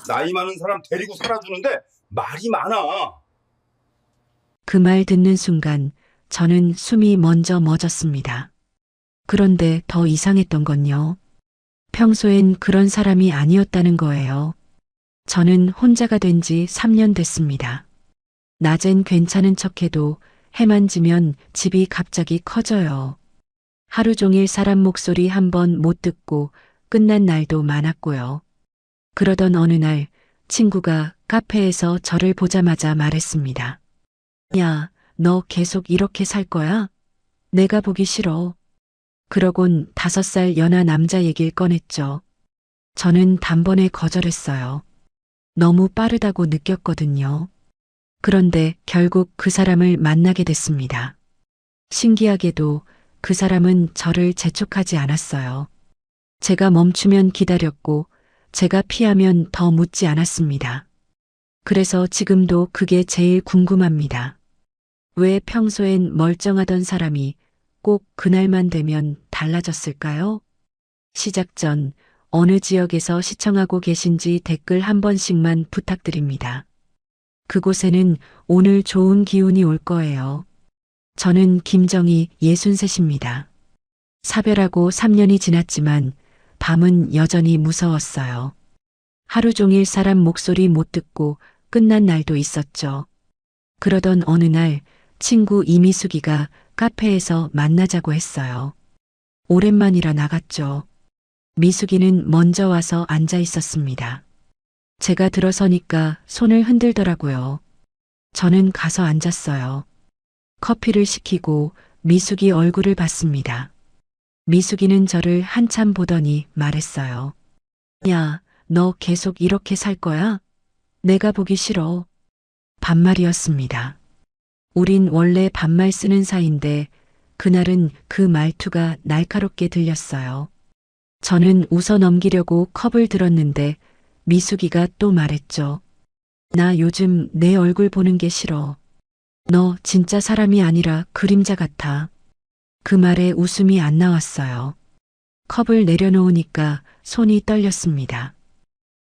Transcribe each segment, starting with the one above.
나이 많은 사람 데리고 살아주는데 말이 많아. 그 말 듣는 순간 저는 숨이 먼저 멎었습니다. 그런데 더 이상했던 건요. 평소엔 그런 사람이 아니었다는 거예요. 저는 혼자가 된 지 3년 됐습니다. 낮엔 괜찮은 척해도 해만 지면 집이 갑자기 커져요. 하루 종일 사람 목소리 한 번 못 듣고 끝난 날도 많았고요. 그러던 어느 날 친구가 카페에서 저를 보자마자 말했습니다. 야, 너 계속 이렇게 살 거야? 내가 보기 싫어. 그러곤 5살 연하 남자 얘기를 꺼냈죠. 저는 단번에 거절했어요. 너무 빠르다고 느꼈거든요. 그런데 결국 그 사람을 만나게 됐습니다. 신기하게도 그 사람은 저를 재촉하지 않았어요. 제가 멈추면 기다렸고 제가 피하면 더 묻지 않았습니다. 그래서 지금도 그게 제일 궁금합니다. 왜 평소엔 멀쩡하던 사람이 꼭 그날만 되면 달라졌을까요? 시작 전 어느 지역에서 시청하고 계신지 댓글 한 번씩만 부탁드립니다. 그곳에는 오늘 좋은 기운이 올 거예요. 저는 김정희 63입니다. 사별하고 3년이 지났지만 밤은 여전히 무서웠어요. 하루 종일 사람 목소리 못 듣고 끝난 날도 있었죠. 그러던 어느 날 친구 이미숙이가 카페에서 만나자고 했어요. 오랜만이라 나갔죠. 미숙이는 먼저 와서 앉아 있었습니다. 제가 들어서니까 손을 흔들더라고요. 저는 가서 앉았어요. 커피를 시키고 미숙이 얼굴을 봤습니다. 미숙이는 저를 한참 보더니 말했어요. 야, 너 계속 이렇게 살 거야? 내가 보기 싫어. 반말이었습니다. 우린 원래 반말 쓰는 사이인데 그날은 그 말투가 날카롭게 들렸어요. 저는 웃어 넘기려고 컵을 들었는데 미숙이가 또 말했죠. 나 요즘 내 얼굴 보는 게 싫어. 너 진짜 사람이 아니라 그림자 같아. 그 말에 웃음이 안 나왔어요. 컵을 내려놓으니까 손이 떨렸습니다.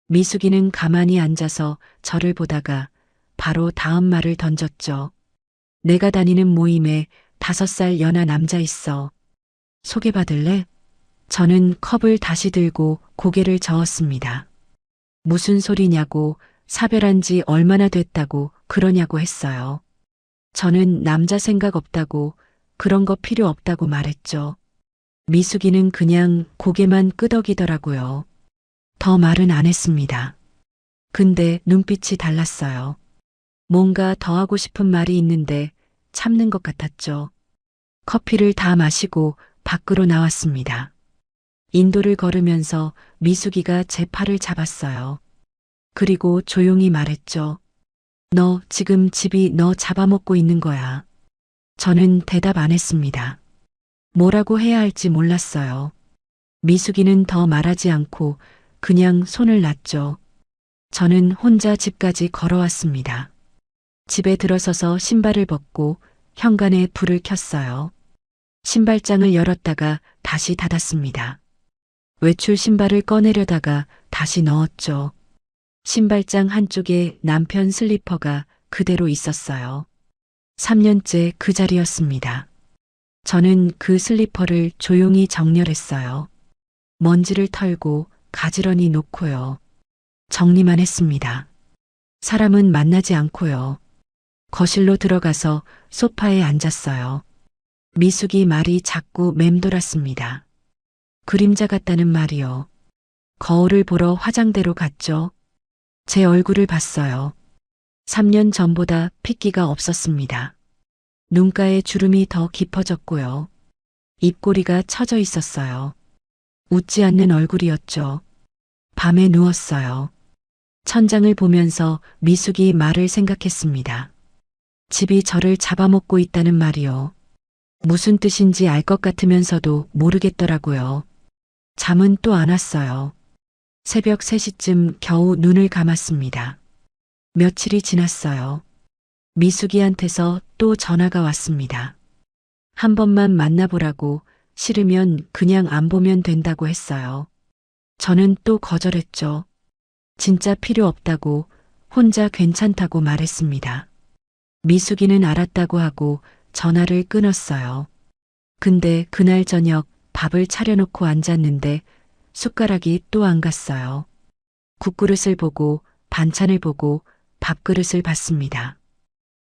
미숙이는 가만히 앉아서 저를 보다가 바로 다음 말을 던졌죠. 내가 다니는 모임에 5살 연하 남자 있어. 소개받을래? 저는 컵을 다시 들고 고개를 저었습니다. 무슨 소리냐고, 사별한 지 얼마나 됐다고 그러냐고 했어요. 저는 남자 생각 없다고, 그런 거 필요 없다고 말했죠. 미숙이는 그냥 고개만 끄덕이더라고요. 더 말은 안 했습니다. 근데 눈빛이 달랐어요. 뭔가 더 하고 싶은 말이 있는데 참는 것 같았죠. 커피를 다 마시고 밖으로 나왔습니다. 인도를 걸으면서 미숙이가 제 팔을 잡았어요. 그리고 조용히 말했죠. 너 지금 집이 너 잡아먹고 있는 거야. 저는 대답 안 했습니다. 뭐라고 해야 할지 몰랐어요. 미숙이는 더 말하지 않고 그냥 손을 놨죠. 저는 혼자 집까지 걸어왔습니다. 집에 들어서서 신발을 벗고 현관에 불을 켰어요. 신발장을 열었다가 다시 닫았습니다. 외출 신발을 꺼내려다가 다시 넣었죠. 신발장 한쪽에 남편 슬리퍼가 그대로 있었어요. 3년째 그 자리였습니다. 저는 그 슬리퍼를 조용히 정렬했어요. 먼지를 털고 가지런히 놓고요. 정리만 했습니다. 사람은 만나지 않고요. 거실로 들어가서 소파에 앉았어요. 미숙이 말이 자꾸 맴돌았습니다. 그림자 같다는 말이요. 거울을 보러 화장대로 갔죠. 제 얼굴을 봤어요. 3년 전보다 핏기가 없었습니다. 눈가에 주름이 더 깊어졌고요. 입꼬리가 처져 있었어요. 웃지 않는 얼굴이었죠. 밤에 누웠어요. 천장을 보면서 미숙이 말을 생각했습니다. 집이 저를 잡아먹고 있다는 말이요. 무슨 뜻인지 알 것 같으면서도 모르겠더라고요. 잠은 또 안 왔어요. 새벽 3시쯤 겨우 눈을 감았습니다. 며칠이 지났어요. 미숙이한테서 또 전화가 왔습니다. 한 번만 만나보라고, 싫으면 그냥 안 보면 된다고 했어요. 저는 또 거절했죠. 진짜 필요 없다고, 혼자 괜찮다고 말했습니다. 미숙이는 알았다고 하고 전화를 끊었어요. 근데 그날 저녁 밥을 차려놓고 앉았는데 숟가락이 또 안 갔어요. 국그릇을 보고 반찬을 보고 밥그릇을 봤습니다.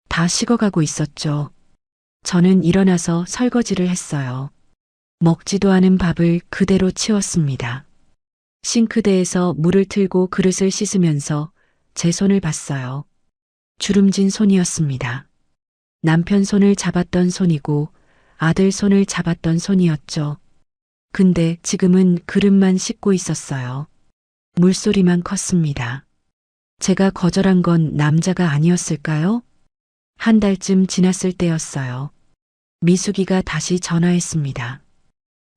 다 식어가고 있었죠. 저는 일어나서 설거지를 했어요. 먹지도 않은 밥을 그대로 치웠습니다. 싱크대에서 물을 틀고 그릇을 씻으면서 제 손을 봤어요. 주름진 손이었습니다. 남편 손을 잡았던 손이고 아들 손을 잡았던 손이었죠. 근데 지금은 그릇만 씻고 있었어요. 물소리만 컸습니다. 제가 거절한 건 남자가 아니었을까요? 한 달쯤 지났을 때였어요. 미숙이가 다시 전화했습니다.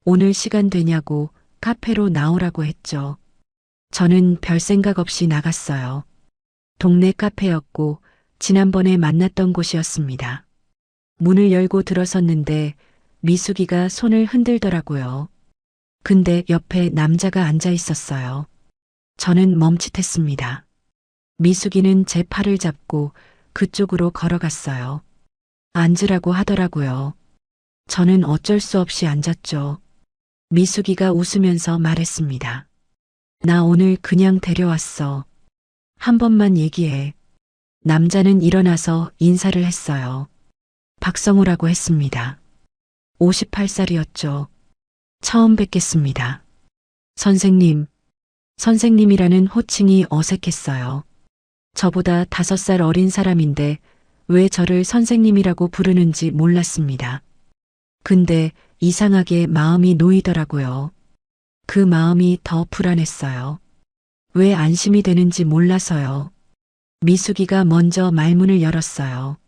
오늘 시간 되냐고 카페로 나오라고 했죠. 저는 별 생각 없이 나갔어요. 동네 카페였고 지난번에 만났던 곳이었습니다. 문을 열고 들어섰는데 미숙이가 손을 흔들더라고요. 근데 옆에 남자가 앉아 있었어요. 저는 멈칫했습니다. 미숙이는 제 팔을 잡고 그쪽으로 걸어갔어요. 앉으라고 하더라고요. 저는 어쩔 수 없이 앉았죠. 미숙이가 웃으면서 말했습니다. 나 오늘 그냥 데려왔어. 한 번만 얘기해. 남자는 일어나서 인사를 했어요. 박성우라고 했습니다. 58살이었죠. 처음 뵙겠습니다. 선생님, 선생님이라는 호칭이 어색했어요. 저보다 5살 어린 사람인데 왜 저를 선생님이라고 부르는지 몰랐습니다. 근데 이상하게 마음이 놓이더라고요. 그 마음이 더 불안했어요. 왜 안심이 되는지 몰라서요. 미숙이가 먼저 말문을 열었어요.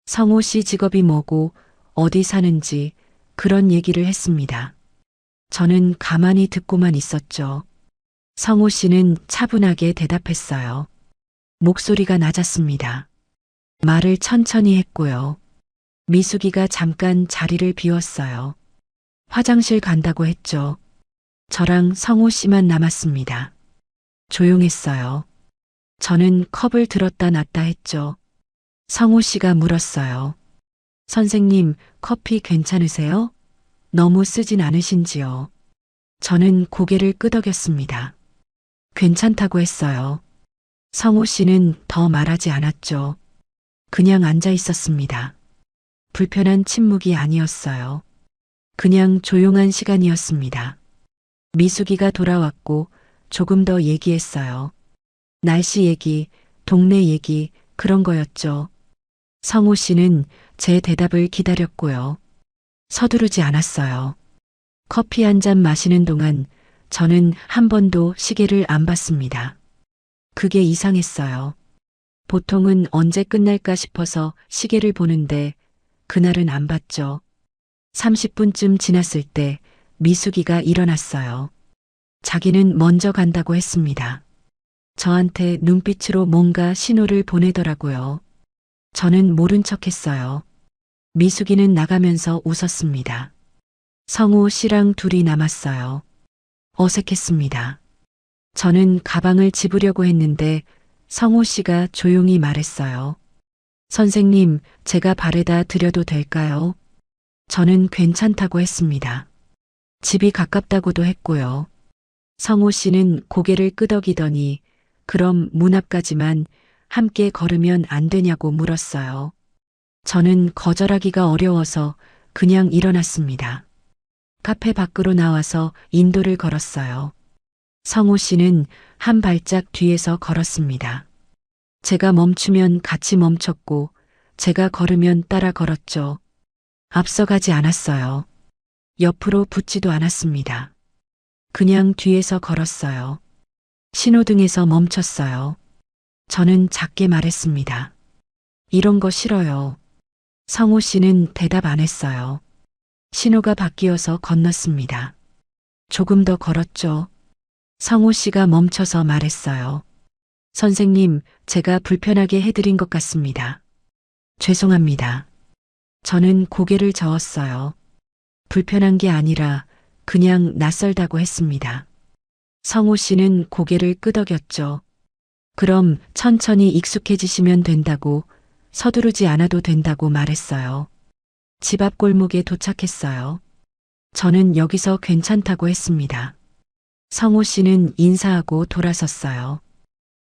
성호 씨 직업이 뭐고 어디 사는지 그런 얘기를 했습니다. 저는 가만히 듣고만 있었죠. 성호 씨는 차분하게 대답했어요. 목소리가 낮았습니다. 말을 천천히 했고요. 미숙이가 잠깐 자리를 비웠어요. 화장실 간다고 했죠. 저랑 성호 씨만 남았습니다. 조용했어요. 저는 컵을 들었다 놨다 했죠. 성호 씨가 물었어요. 선생님, 커피 괜찮으세요? 너무 쓰진 않으신지요? 저는 고개를 끄덕였습니다. 괜찮다고 했어요. 성호 씨는 더 말하지 않았죠. 그냥 앉아 있었습니다. 불편한 침묵이 아니었어요. 그냥 조용한 시간이었습니다. 미숙이가 돌아왔고 조금 더 얘기했어요. 날씨 얘기, 동네 얘기, 그런 거였죠. 성호 씨는 제 대답을 기다렸고요. 서두르지 않았어요. 커피 한 잔 마시는 동안 저는 한 번도 시계를 안 봤습니다. 그게 이상했어요. 보통은 언제 끝날까 싶어서 시계를 보는데 그날은 안 봤죠. 30분쯤 지났을 때 미숙이가 일어났어요. 자기는 먼저 간다고 했습니다. 저한테 눈빛으로 뭔가 신호를 보내더라고요. 저는 모른 척 했어요. 미숙이는 나가면서 웃었습니다. 성우 씨랑 둘이 남았어요. 어색했습니다. 저는 가방을 집으려고 했는데 성우 씨가 조용히 말했어요. 선생님, 제가 바래다 드려도 될까요? 저는 괜찮다고 했습니다. 집이 가깝다고도 했고요. 성우 씨는 고개를 끄덕이더니 그럼 문 앞까지만 함께 걸으면 안 되냐고 물었어요. 저는 거절하기가 어려워서 그냥 일어났습니다. 카페 밖으로 나와서 인도를 걸었어요. 성우 씨는 한 발짝 뒤에서 걸었습니다. 제가 멈추면 같이 멈췄고 제가 걸으면 따라 걸었죠. 앞서가지 않았어요. 옆으로 붙지도 않았습니다. 그냥 뒤에서 걸었어요. 신호등에서 멈췄어요. 저는 작게 말했습니다. 이런 거 싫어요. 성우 씨는 대답 안 했어요. 신호가 바뀌어서 건넜습니다. 조금 더 걸었죠. 성우 씨가 멈춰서 말했어요. 선생님, 제가 불편하게 해드린 것 같습니다. 죄송합니다. 저는 고개를 저었어요. 불편한 게 아니라 그냥 낯설다고 했습니다. 성우 씨는 고개를 끄덕였죠. 그럼 천천히 익숙해지시면 된다고, 서두르지 않아도 된다고 말했어요. 집 앞 골목에 도착했어요. 저는 여기서 괜찮다고 했습니다. 성호 씨는 인사하고 돌아섰어요.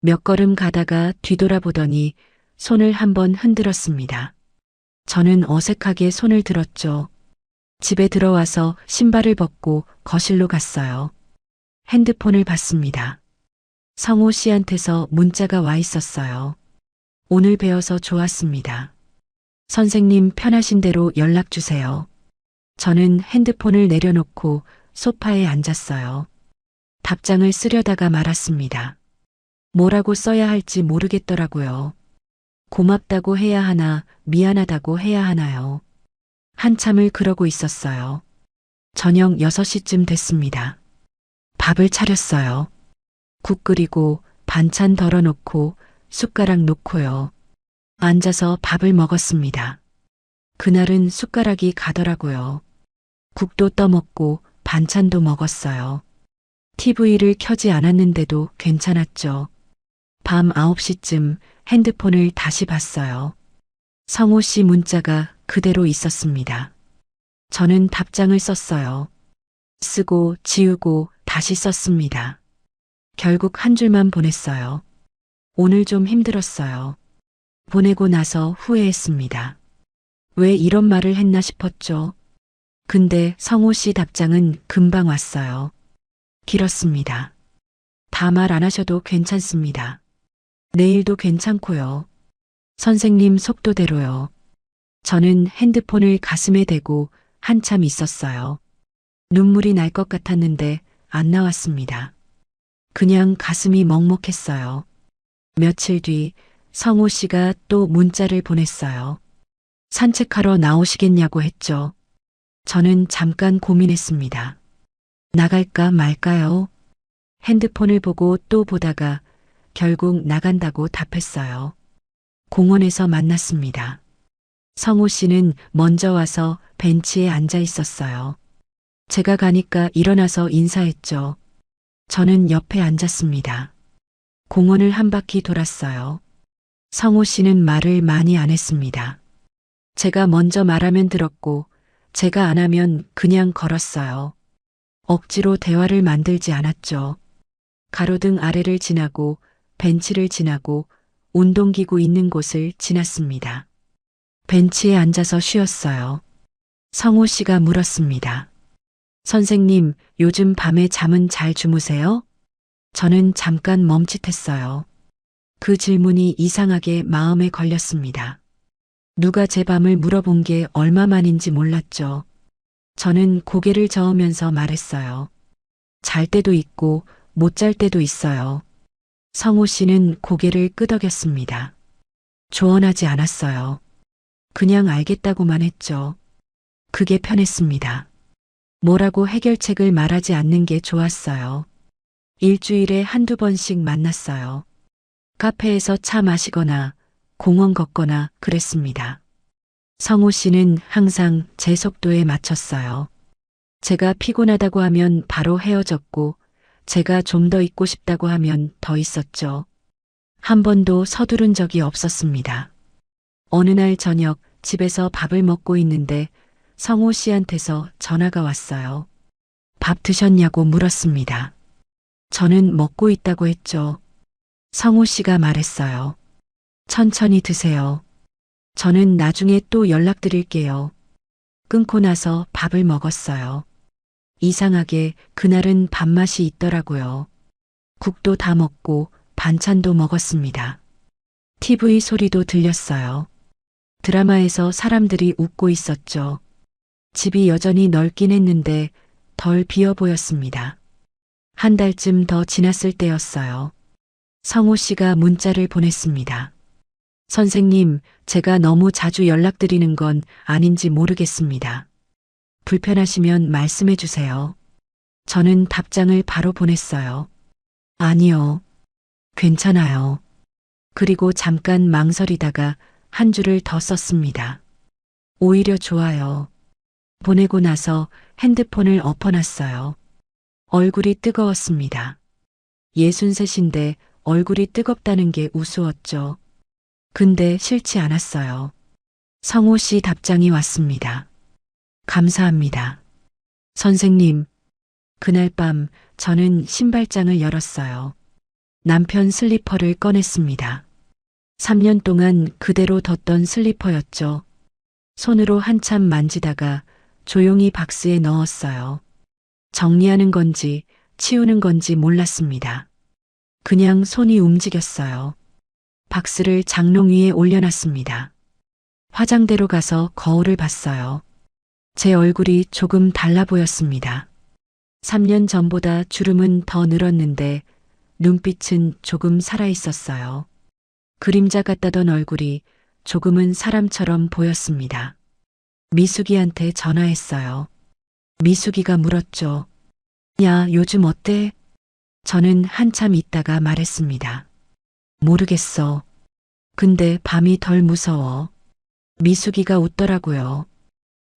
몇 걸음 가다가 뒤돌아보더니 손을 한번 흔들었습니다. 저는 어색하게 손을 들었죠. 집에 들어와서 신발을 벗고 거실로 갔어요. 핸드폰을 봤습니다. 성호 씨한테서 문자가 와 있었어요. 오늘 뵈어서 좋았습니다. 선생님 편하신 대로 연락 주세요. 저는 핸드폰을 내려놓고 소파에 앉았어요. 답장을 쓰려다가 말았습니다. 뭐라고 써야 할지 모르겠더라고요. 고맙다고 해야 하나, 미안하다고 해야 하나요? 한참을 그러고 있었어요. 저녁 6시쯤 됐습니다. 밥을 차렸어요. 국 끓이고 반찬 덜어놓고 숟가락 놓고요. 앉아서 밥을 먹었습니다. 그날은 숟가락이 가더라고요. 국도 떠먹고 반찬도 먹었어요. TV를 켜지 않았는데도 괜찮았죠. 밤 9시쯤 핸드폰을 다시 봤어요. 성호 씨 문자가 그대로 있었습니다. 저는 답장을 썼어요. 쓰고 지우고 다시 썼습니다. 결국 한 줄만 보냈어요. 오늘 좀 힘들었어요. 보내고 나서 후회했습니다. 왜 이런 말을 했나 싶었죠. 근데 성호 씨 답장은 금방 왔어요. 길었습니다. 다 말 안 하셔도 괜찮습니다. 내일도 괜찮고요. 선생님 속도대로요. 저는 핸드폰을 가슴에 대고 한참 있었어요. 눈물이 날 것 같았는데 안 나왔습니다. 그냥 가슴이 먹먹했어요. 며칠 뒤 성호 씨가 또 문자를 보냈어요. 산책하러 나오시겠냐고 했죠. 저는 잠깐 고민했습니다. 나갈까 말까요? 핸드폰을 보고 또 보다가 결국 나간다고 답했어요. 공원에서 만났습니다. 성호 씨는 먼저 와서 벤치에 앉아 있었어요. 제가 가니까 일어나서 인사했죠. 저는 옆에 앉았습니다. 공원을 한 바퀴 돌았어요. 성호 씨는 말을 많이 안 했습니다. 제가 먼저 말하면 들었고, 제가 안 하면 그냥 걸었어요. 억지로 대화를 만들지 않았죠. 가로등 아래를 지나고, 벤치를 지나고, 운동기구 있는 곳을 지났습니다. 벤치에 앉아서 쉬었어요. 성호 씨가 물었습니다. 선생님, 요즘 밤에 잠은 잘 주무세요? 저는 잠깐 멈칫했어요. 그 질문이 이상하게 마음에 걸렸습니다. 누가 제 밤을 물어본 게 얼마만인지 몰랐죠. 저는 고개를 저으면서 말했어요. 잘 때도 있고 못 잘 때도 있어요. 성호 씨는 고개를 끄덕였습니다. 조언하지 않았어요. 그냥 알겠다고만 했죠. 그게 편했습니다. 뭐라고 해결책을 말하지 않는 게 좋았어요. 일주일에 한두 번씩 만났어요. 카페에서 차 마시거나 공원 걷거나 그랬습니다. 성호 씨는 항상 제 속도에 맞췄어요. 제가 피곤하다고 하면 바로 헤어졌고, 제가 좀 더 있고 싶다고 하면 더 있었죠. 한 번도 서두른 적이 없었습니다. 어느 날 저녁 집에서 밥을 먹고 있는데 성호 씨한테서 전화가 왔어요. 밥 드셨냐고 물었습니다. 저는 먹고 있다고 했죠. 성호 씨가 말했어요. 천천히 드세요. 저는 나중에 또 연락드릴게요. 끊고 나서 밥을 먹었어요. 이상하게 그날은 밥맛이 있더라고요. 국도 다 먹고 반찬도 먹었습니다. TV 소리도 들렸어요. 드라마에서 사람들이 웃고 있었죠. 집이 여전히 넓긴 했는데 덜 비어 보였습니다. 한 달쯤 더 지났을 때였어요. 성호 씨가 문자를 보냈습니다. 선생님, 제가 너무 자주 연락드리는 건 아닌지 모르겠습니다. 불편하시면 말씀해 주세요. 저는 답장을 바로 보냈어요. 아니요. 괜찮아요. 그리고 잠깐 망설이다가 한 줄을 더 썼습니다. 오히려 좋아요. 보내고 나서 핸드폰을 엎어놨어요. 얼굴이 뜨거웠습니다. 63인데 얼굴이 뜨겁다는 게 우스웠죠. 근데 싫지 않았어요. 성호 씨 답장이 왔습니다. 감사합니다. 선생님, 그날 밤 저는 신발장을 열었어요. 남편 슬리퍼를 꺼냈습니다. 3년 동안 그대로 뒀던 슬리퍼였죠. 손으로 한참 만지다가 조용히 박스에 넣었어요. 정리하는 건지 치우는 건지 몰랐습니다. 그냥 손이 움직였어요. 박스를 장롱 위에 올려놨습니다. 화장대로 가서 거울을 봤어요. 제 얼굴이 조금 달라 보였습니다. 3년 전보다 주름은 더 늘었는데 눈빛은 조금 살아있었어요. 그림자 같다던 얼굴이 조금은 사람처럼 보였습니다. 미숙이한테 전화했어요. 미숙이가 물었죠. 야, 요즘 어때? 저는 한참 있다가 말했습니다. 모르겠어. 근데 밤이 덜 무서워. 미숙이가 웃더라고요.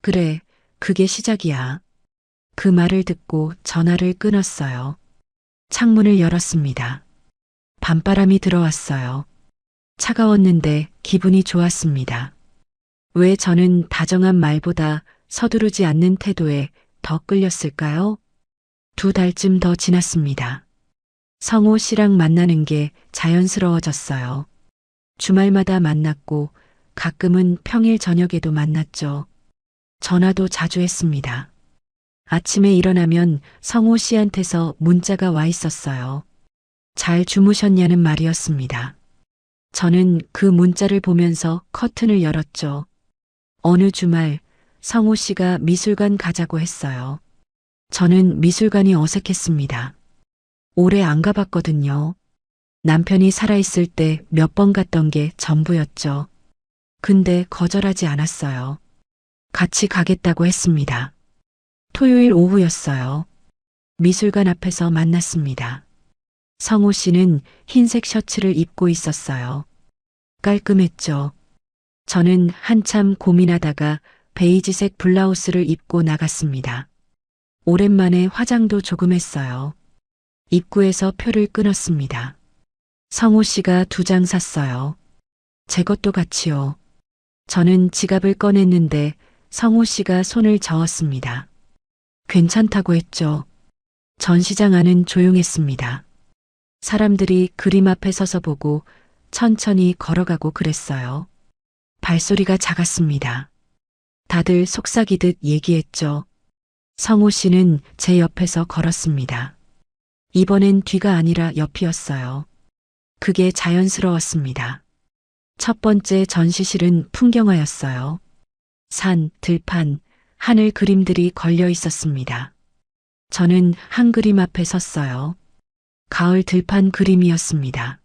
그래, 그게 시작이야. 그 말을 듣고 전화를 끊었어요. 창문을 열었습니다. 밤바람이 들어왔어요. 차가웠는데 기분이 좋았습니다. 왜 저는 다정한 말보다 서두르지 않는 태도에 더 끌렸을까요? 2달쯤 더 지났습니다. 성호 씨랑 만나는 게 자연스러워졌어요. 주말마다 만났고 가끔은 평일 저녁에도 만났죠. 전화도 자주 했습니다. 아침에 일어나면 성호 씨한테서 문자가 와 있었어요. 잘 주무셨냐는 말이었습니다. 저는 그 문자를 보면서 커튼을 열었죠. 어느 주말 성호 씨가 미술관 가자고 했어요. 저는 미술관이 어색했습니다. 오래 안 가봤거든요. 남편이 살아있을 때 몇 번 갔던 게 전부였죠. 근데 거절하지 않았어요. 같이 가겠다고 했습니다. 토요일 오후였어요. 미술관 앞에서 만났습니다. 성호 씨는 흰색 셔츠를 입고 있었어요. 깔끔했죠. 저는 한참 고민하다가 베이지색 블라우스를 입고 나갔습니다. 오랜만에 화장도 조금 했어요. 입구에서 표를 끊었습니다. 성호 씨가 2장 샀어요. 제 것도 같이요. 저는 지갑을 꺼냈는데 성호 씨가 손을 저었습니다. 괜찮다고 했죠. 전시장 안은 조용했습니다. 사람들이 그림 앞에 서서 보고 천천히 걸어가고 그랬어요. 발소리가 작았습니다. 다들 속삭이듯 얘기했죠. 성호 씨는 제 옆에서 걸었습니다. 이번엔 뒤가 아니라 옆이었어요. 그게 자연스러웠습니다. 첫 번째 전시실은 풍경화였어요. 산, 들판, 하늘 그림들이 걸려 있었습니다. 저는 한 그림 앞에 섰어요. 가을 들판 그림이었습니다.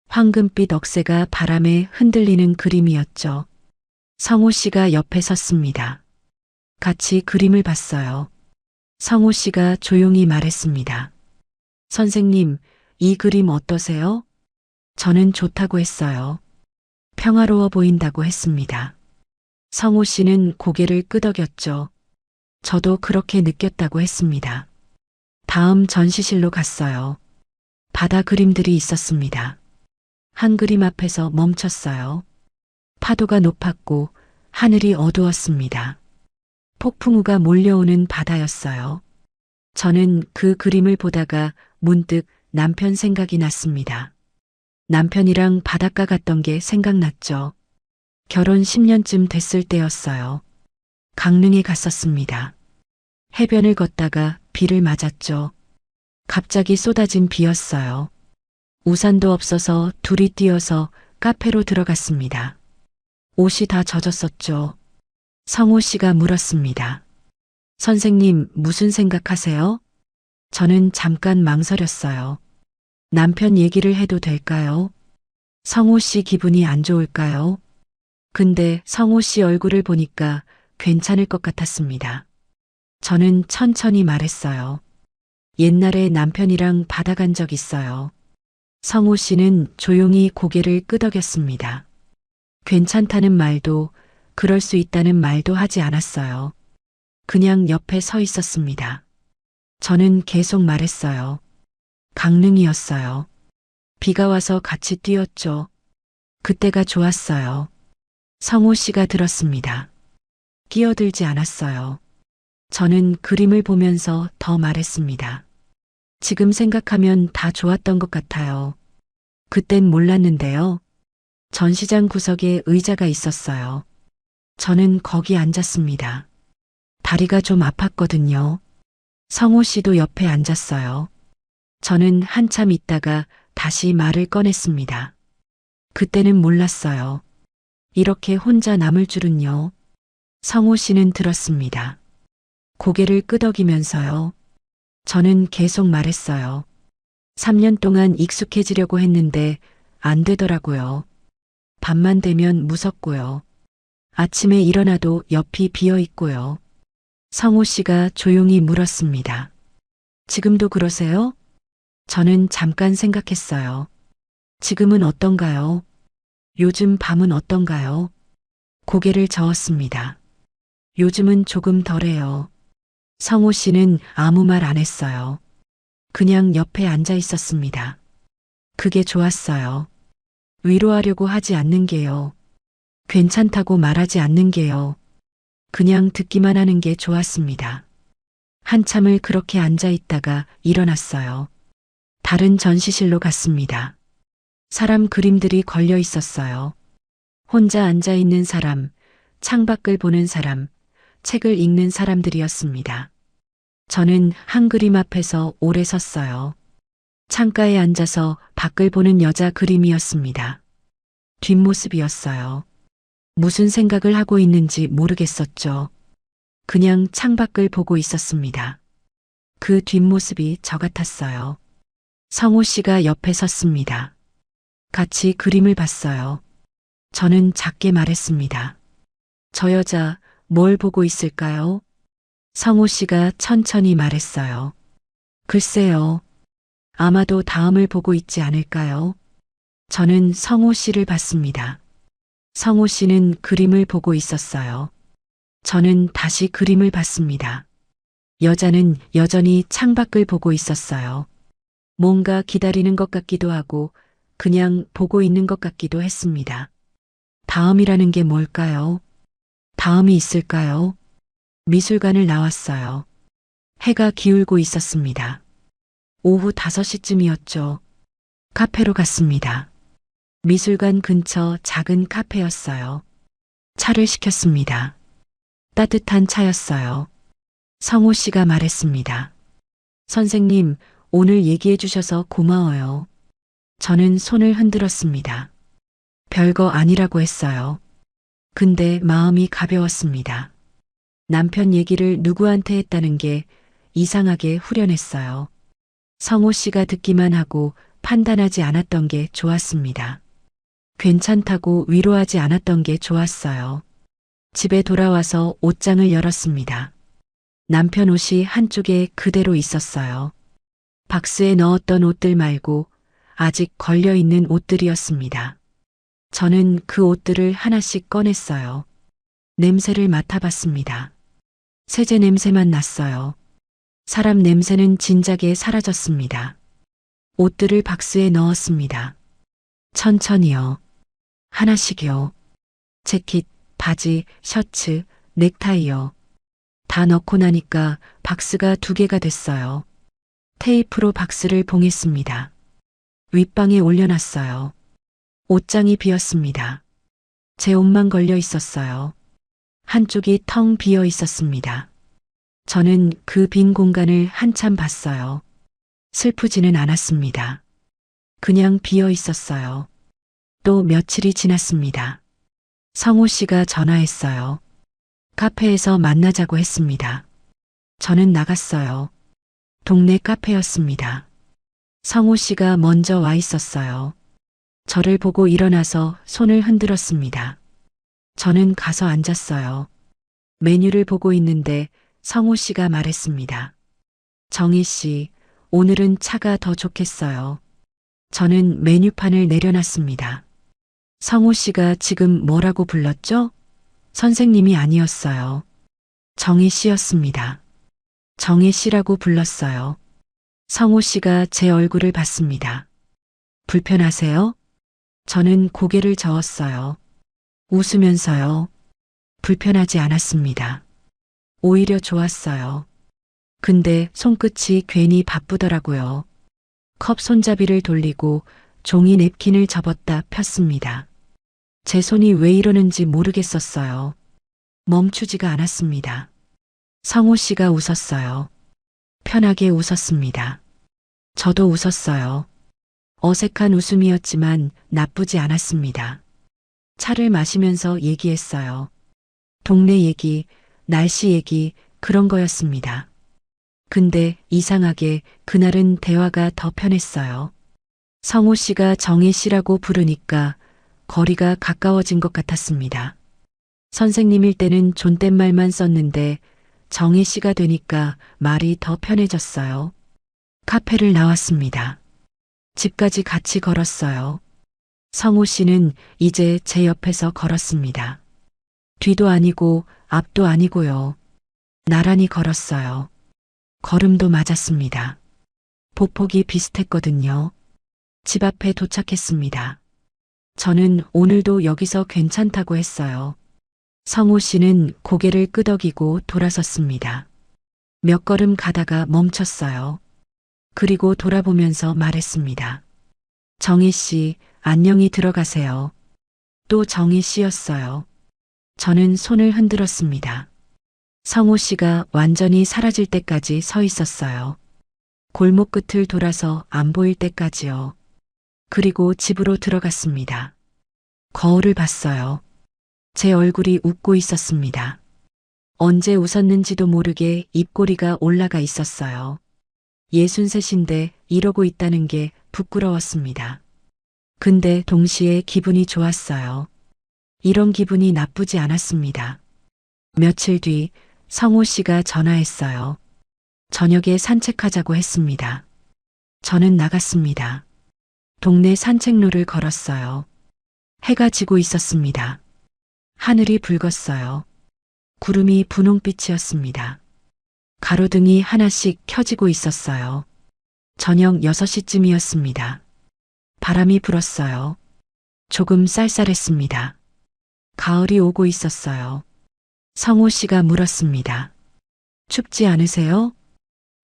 황금빛 억새가 바람에 흔들리는 그림이었죠. 성호 씨가 옆에 섰습니다. 같이 그림을 봤어요. 성호 씨가 조용히 말했습니다. 선생님, 이 그림 어떠세요? 저는 좋다고 했어요. 평화로워 보인다고 했습니다. 성호 씨는 고개를 끄덕였죠. 저도 그렇게 느꼈다고 했습니다. 다음 전시실로 갔어요. 바다 그림들이 있었습니다. 한 그림 앞에서 멈췄어요. 파도가 높았고 하늘이 어두웠습니다. 폭풍우가 몰려오는 바다였어요. 저는 그 그림을 보다가 문득 남편 생각이 났습니다. 남편이랑 바닷가 갔던 게 생각났죠. 결혼 10년쯤 됐을 때였어요. 강릉에 갔었습니다. 해변을 걷다가 비를 맞았죠. 갑자기 쏟아진 비였어요. 우산도 없어서 둘이 뛰어서 카페로 들어갔습니다. 옷이 다 젖었었죠. 성호 씨가 물었습니다. 선생님, 무슨 생각하세요? 저는 잠깐 망설였어요. 남편 얘기를 해도 될까요? 성호 씨 기분이 안 좋을까요? 근데 성호 씨 얼굴을 보니까 괜찮을 것 같았습니다. 저는 천천히 말했어요. 옛날에 남편이랑 바다 간 적 있어요. 성호 씨는 조용히 고개를 끄덕였습니다. 괜찮다는 말도 그럴 수 있다는 말도 하지 않았어요. 그냥 옆에 서 있었습니다. 저는 계속 말했어요. 강릉이었어요. 비가 와서 같이 뛰었죠. 그때가 좋았어요. 성호 씨가 들었습니다. 끼어들지 않았어요. 저는 그림을 보면서 더 말했습니다. 지금 생각하면 다 좋았던 것 같아요. 그땐 몰랐는데요. 전시장 구석에 의자가 있었어요. 저는 거기 앉았습니다. 다리가 좀 아팠거든요. 성호 씨도 옆에 앉았어요. 저는 한참 있다가 다시 말을 꺼냈습니다. 그때는 몰랐어요. 이렇게 혼자 남을 줄은요. 성호 씨는 들었습니다. 고개를 끄덕이면서요. 저는 계속 말했어요. 3년 동안 익숙해지려고 했는데 안 되더라고요. 밤만 되면 무섭고요. 아침에 일어나도 옆이 비어 있고요. 성호 씨가 조용히 물었습니다. 지금도 그러세요? 저는 잠깐 생각했어요. 지금은 어떤가요? 요즘 밤은 어떤가요? 고개를 저었습니다. 요즘은 조금 덜해요. 성호 씨는 아무 말 안 했어요. 그냥 옆에 앉아 있었습니다. 그게 좋았어요. 위로하려고 하지 않는 게요. 괜찮다고 말하지 않는 게요. 그냥 듣기만 하는 게 좋았습니다. 한참을 그렇게 앉아 있다가 일어났어요. 다른 전시실로 갔습니다. 사람 그림들이 걸려 있었어요. 혼자 앉아 있는 사람, 창밖을 보는 사람, 책을 읽는 사람들이었습니다. 저는 한 그림 앞에서 오래 섰어요. 창가에 앉아서 밖을 보는 여자 그림이었습니다. 뒷모습이었어요. 무슨 생각을 하고 있는지 모르겠었죠. 그냥 창밖을 보고 있었습니다. 그 뒷모습이 저 같았어요. 성호 씨가 옆에 섰습니다. 같이 그림을 봤어요. 저는 작게 말했습니다. 저 여자 뭘 보고 있을까요? 성호 씨가 천천히 말했어요. 글쎄요. 아마도 다음을 보고 있지 않을까요? 저는 성호 씨를 봤습니다. 성호 씨는 그림을 보고 있었어요. 저는 다시 그림을 봤습니다. 여자는 여전히 창밖을 보고 있었어요. 뭔가 기다리는 것 같기도 하고 그냥 보고 있는 것 같기도 했습니다. 다음이라는 게 뭘까요? 다음이 있을까요? 미술관을 나왔어요. 해가 기울고 있었습니다. 오후 5시쯤이었죠. 카페로 갔습니다. 미술관 근처 작은 카페였어요. 차를 시켰습니다. 따뜻한 차였어요. 성호 씨가 말했습니다. 선생님, 오늘 얘기해 주셔서 고마워요. 저는 손을 흔들었습니다. 별거 아니라고 했어요. 근데 마음이 가벼웠습니다. 남편 얘기를 누구한테 했다는 게 이상하게 후련했어요. 성호 씨가 듣기만 하고 판단하지 않았던 게 좋았습니다. 괜찮다고 위로하지 않았던 게 좋았어요. 집에 돌아와서 옷장을 열었습니다. 남편 옷이 한쪽에 그대로 있었어요. 박스에 넣었던 옷들 말고 아직 걸려있는 옷들이었습니다. 저는 그 옷들을 하나씩 꺼냈어요. 냄새를 맡아봤습니다. 세제 냄새만 났어요. 사람 냄새는 진작에 사라졌습니다. 옷들을 박스에 넣었습니다. 천천히요. 하나씩요. 재킷, 바지, 셔츠, 넥타이요. 다 넣고 나니까 박스가 2개가 됐어요. 테이프로 박스를 봉했습니다. 윗방에 올려놨어요. 옷장이 비었습니다. 제 옷만 걸려 있었어요. 한쪽이 텅 비어 있었습니다. 저는 그 빈 공간을 한참 봤어요. 슬프지는 않았습니다. 그냥 비어 있었어요. 또 며칠이 지났습니다. 성호 씨가 전화했어요. 카페에서 만나자고 했습니다. 저는 나갔어요. 동네 카페였습니다. 성호 씨가 먼저 와 있었어요. 저를 보고 일어나서 손을 흔들었습니다. 저는 가서 앉았어요. 메뉴를 보고 있는데 성호 씨가 말했습니다. 정희 씨, 오늘은 차가 더 좋겠어요. 저는 메뉴판을 내려놨습니다. 성호 씨가 지금 뭐라고 불렀죠? 선생님이 아니었어요. 정희 씨였습니다. 정희 씨라고 불렀어요. 성호 씨가 제 얼굴을 봤습니다. 불편하세요? 저는 고개를 저었어요. 웃으면서요. 불편하지 않았습니다. 오히려 좋았어요. 근데 손끝이 괜히 바쁘더라고요. 컵 손잡이를 돌리고 종이 냅킨을 접었다 폈습니다. 제 손이 왜 이러는지 모르겠었어요. 멈추지가 않았습니다. 성우 씨가 웃었어요. 편하게 웃었습니다. 저도 웃었어요. 어색한 웃음이었지만 나쁘지 않았습니다. 차를 마시면서 얘기했어요. 동네 얘기, 날씨 얘기, 그런 거였습니다. 근데 이상하게 그날은 대화가 더 편했어요. 성우 씨가 정혜 씨라고 부르니까 거리가 가까워진 것 같았습니다. 선생님일 때는 존댓말만 썼는데 정혜 씨가 되니까 말이 더 편해졌어요. 카페를 나왔습니다. 집까지 같이 걸었어요. 성우 씨는 이제 제 옆에서 걸었습니다. 뒤도 아니고 앞도 아니고요. 나란히 걸었어요. 걸음도 맞았습니다. 보폭이 비슷했거든요. 집 앞에 도착했습니다. 저는 오늘도 여기서 괜찮다고 했어요. 성우 씨는 고개를 끄덕이고 돌아섰습니다. 몇 걸음 가다가 멈췄어요. 그리고 돌아보면서 말했습니다. 정희 씨, 안녕히 들어가세요. 또 정희 씨였어요. 저는 손을 흔들었습니다. 성우 씨가 완전히 사라질 때까지 서 있었어요. 골목 끝을 돌아서 안 보일 때까지요. 그리고 집으로 들어갔습니다. 거울을 봤어요. 제 얼굴이 웃고 있었습니다. 언제 웃었는지도 모르게 입꼬리가 올라가 있었어요. 63인데 이러고 있다는 게 부끄러웠습니다. 근데 동시에 기분이 좋았어요. 이런 기분이 나쁘지 않았습니다. 며칠 뒤 성우 씨가 전화했어요. 저녁에 산책하자고 했습니다. 저는 나갔습니다. 동네 산책로를 걸었어요. 해가 지고 있었습니다. 하늘이 붉었어요. 구름이 분홍빛이었습니다. 가로등이 하나씩 켜지고 있었어요. 저녁 6시쯤이었습니다. 바람이 불었어요. 조금 쌀쌀했습니다. 가을이 오고 있었어요. 성우 씨가 물었습니다. 춥지 않으세요?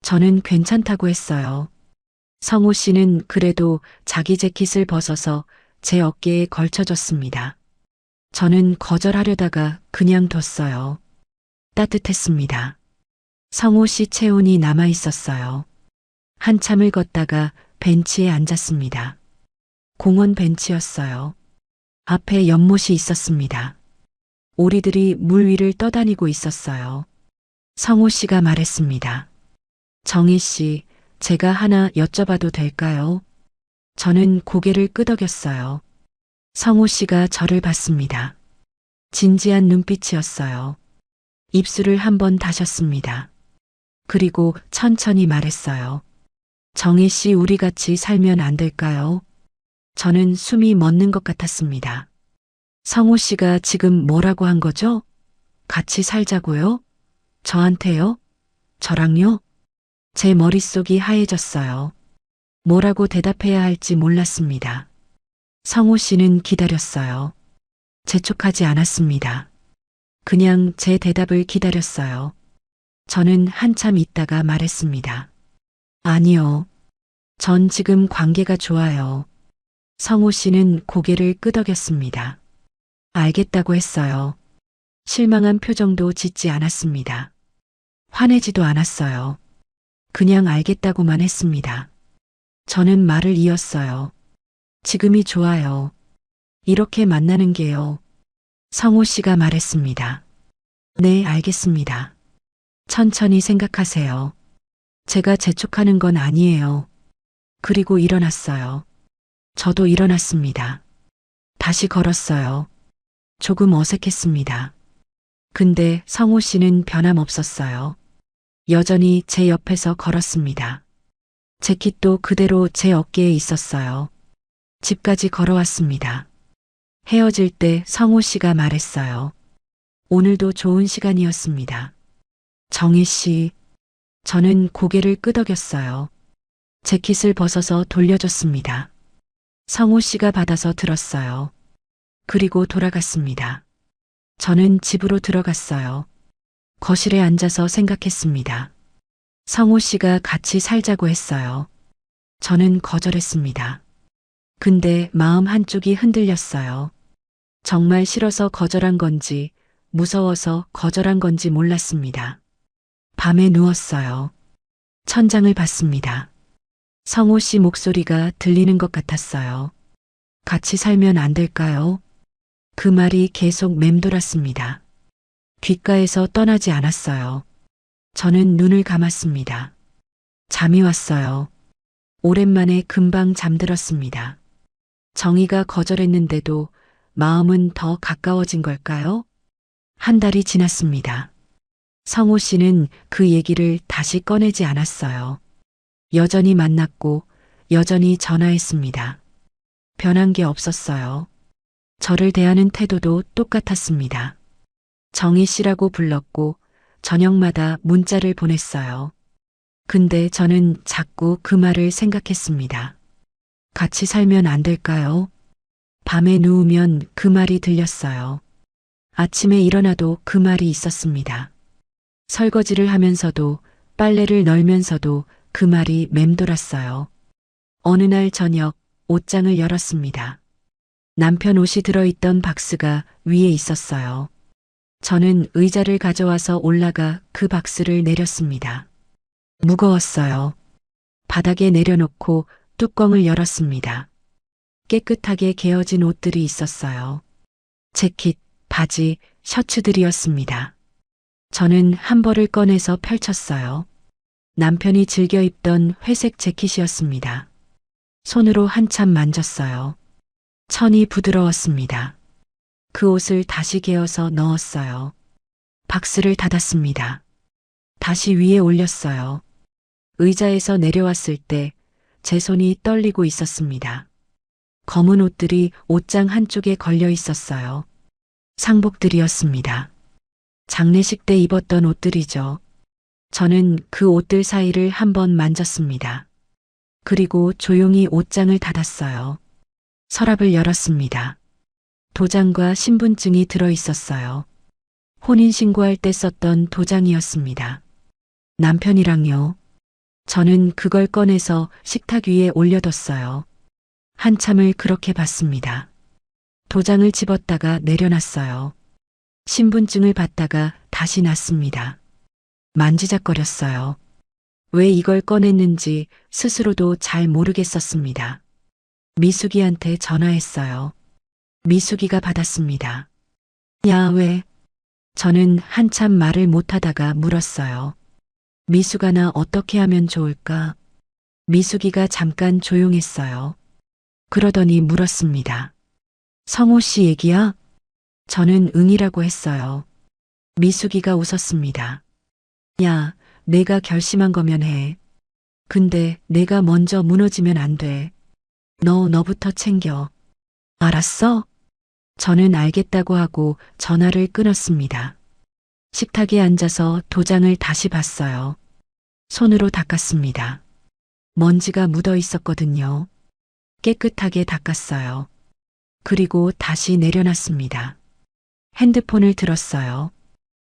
저는 괜찮다고 했어요. 성우 씨는 그래도 자기 재킷을 벗어서 제 어깨에 걸쳐줬습니다. 저는 거절하려다가 그냥 뒀어요. 따뜻했습니다. 성우 씨 체온이 남아 있었어요. 한참을 걷다가 벤치에 앉았습니다. 공원 벤치였어요. 앞에 연못이 있었습니다. 오리들이 물 위를 떠다니고 있었어요. 성우 씨가 말했습니다. 정희 씨, 제가 하나 여쭤봐도 될까요? 저는 고개를 끄덕였어요. 성우 씨가 저를 봤습니다. 진지한 눈빛이었어요. 입술을 한번 다셨습니다. 그리고 천천히 말했어요. 정희 씨, 우리 같이 살면 안 될까요? 저는 숨이 멎는 것 같았습니다. 성우 씨가 지금 뭐라고 한 거죠? 같이 살자고요? 저한테요? 저랑요? 제 머릿속이 하얘졌어요. 뭐라고 대답해야 할지 몰랐습니다. 성우 씨는 기다렸어요. 재촉하지 않았습니다. 그냥 제 대답을 기다렸어요. 저는 한참 있다가 말했습니다. 아니요. 전 지금 관계가 좋아요. 성우 씨는 고개를 끄덕였습니다. 알겠다고 했어요. 실망한 표정도 짓지 않았습니다. 화내지도 않았어요. 그냥 알겠다고만 했습니다. 저는 말을 이었어요. 지금이 좋아요. 이렇게 만나는 게요. 성우 씨가 말했습니다. 네, 알겠습니다. 천천히 생각하세요. 제가 재촉하는 건 아니에요. 그리고 일어났어요. 저도 일어났습니다. 다시 걸었어요. 조금 어색했습니다. 근데 성우 씨는 변함없었어요. 여전히 제 옆에서 걸었습니다. 재킷도 그대로 제 어깨에 있었어요. 집까지 걸어왔습니다. 헤어질 때 성우 씨가 말했어요. 오늘도 좋은 시간이었습니다. 정희 씨, 저는 고개를 끄덕였어요. 재킷을 벗어서 돌려줬습니다. 성호 씨가 받아서 들었어요. 그리고 돌아갔습니다. 저는 집으로 들어갔어요. 거실에 앉아서 생각했습니다. 성호 씨가 같이 살자고 했어요. 저는 거절했습니다. 근데 마음 한쪽이 흔들렸어요. 정말 싫어서 거절한 건지, 무서워서 거절한 건지 몰랐습니다. 밤에 누웠어요. 천장을 봤습니다. 성호 씨 목소리가 들리는 것 같았어요. 같이 살면 안 될까요? 그 말이 계속 맴돌았습니다. 귓가에서 떠나지 않았어요. 저는 눈을 감았습니다. 잠이 왔어요. 오랜만에 금방 잠들었습니다. 정희가 거절했는데도 마음은 더 가까워진 걸까요? 한 달이 지났습니다. 성호 씨는 그 얘기를 다시 꺼내지 않았어요. 여전히 만났고 여전히 전화했습니다. 변한 게 없었어요. 저를 대하는 태도도 똑같았습니다. 정희 씨라고 불렀고 저녁마다 문자를 보냈어요. 근데 저는 자꾸 그 말을 생각했습니다. 같이 살면 안 될까요? 밤에 누우면 그 말이 들렸어요. 아침에 일어나도 그 말이 있었습니다. 설거지를 하면서도 빨래를 널면서도 그 말이 맴돌았어요. 어느 날 저녁 옷장을 열었습니다. 남편 옷이 들어있던 박스가 위에 있었어요. 저는 의자를 가져와서 올라가 그 박스를 내렸습니다. 무거웠어요. 바닥에 내려놓고 뚜껑을 열었습니다. 깨끗하게 개어진 옷들이 있었어요. 재킷, 바지, 셔츠들이었습니다. 저는 한 벌을 꺼내서 펼쳤어요. 남편이 즐겨 입던 회색 재킷이었습니다. 손으로 한참 만졌어요. 천이 부드러웠습니다. 그 옷을 다시 개어서 넣었어요. 박스를 닫았습니다. 다시 위에 올렸어요. 의자에서 내려왔을 때 제 손이 떨리고 있었습니다. 검은 옷들이 옷장 한쪽에 걸려 있었어요. 상복들이었습니다. 장례식 때 입었던 옷들이죠. 저는 그 옷들 사이를 한번 만졌습니다. 그리고 조용히 옷장을 닫았어요. 서랍을 열었습니다. 도장과 신분증이 들어 있었어요. 혼인신고할 때 썼던 도장이었습니다. 남편이랑요. 저는 그걸 꺼내서 식탁 위에 올려뒀어요. 한참을 그렇게 봤습니다. 도장을 집었다가 내려놨어요. 신분증을 받다가 다시 놨습니다. 만지작거렸어요. 왜 이걸 꺼냈는지 스스로도 잘 모르겠었습니다. 미숙이한테 전화했어요. 미숙이가 받았습니다. 야, 왜? 저는 한참 말을 못하다가 물었어요. 미숙아, 나 어떻게 하면 좋을까? 미숙이가 잠깐 조용했어요. 그러더니 물었습니다. 성호 씨 얘기야? 저는 응이라고 했어요. 미숙이가 웃었습니다. 야, 내가 결심한 거면 해. 근데 내가 먼저 무너지면 안 돼. 너부터 챙겨. 알았어? 저는 알겠다고 하고 전화를 끊었습니다. 식탁에 앉아서 도장을 다시 봤어요. 손으로 닦았습니다. 먼지가 묻어 있었거든요. 깨끗하게 닦았어요. 그리고 다시 내려놨습니다. 핸드폰을 들었어요.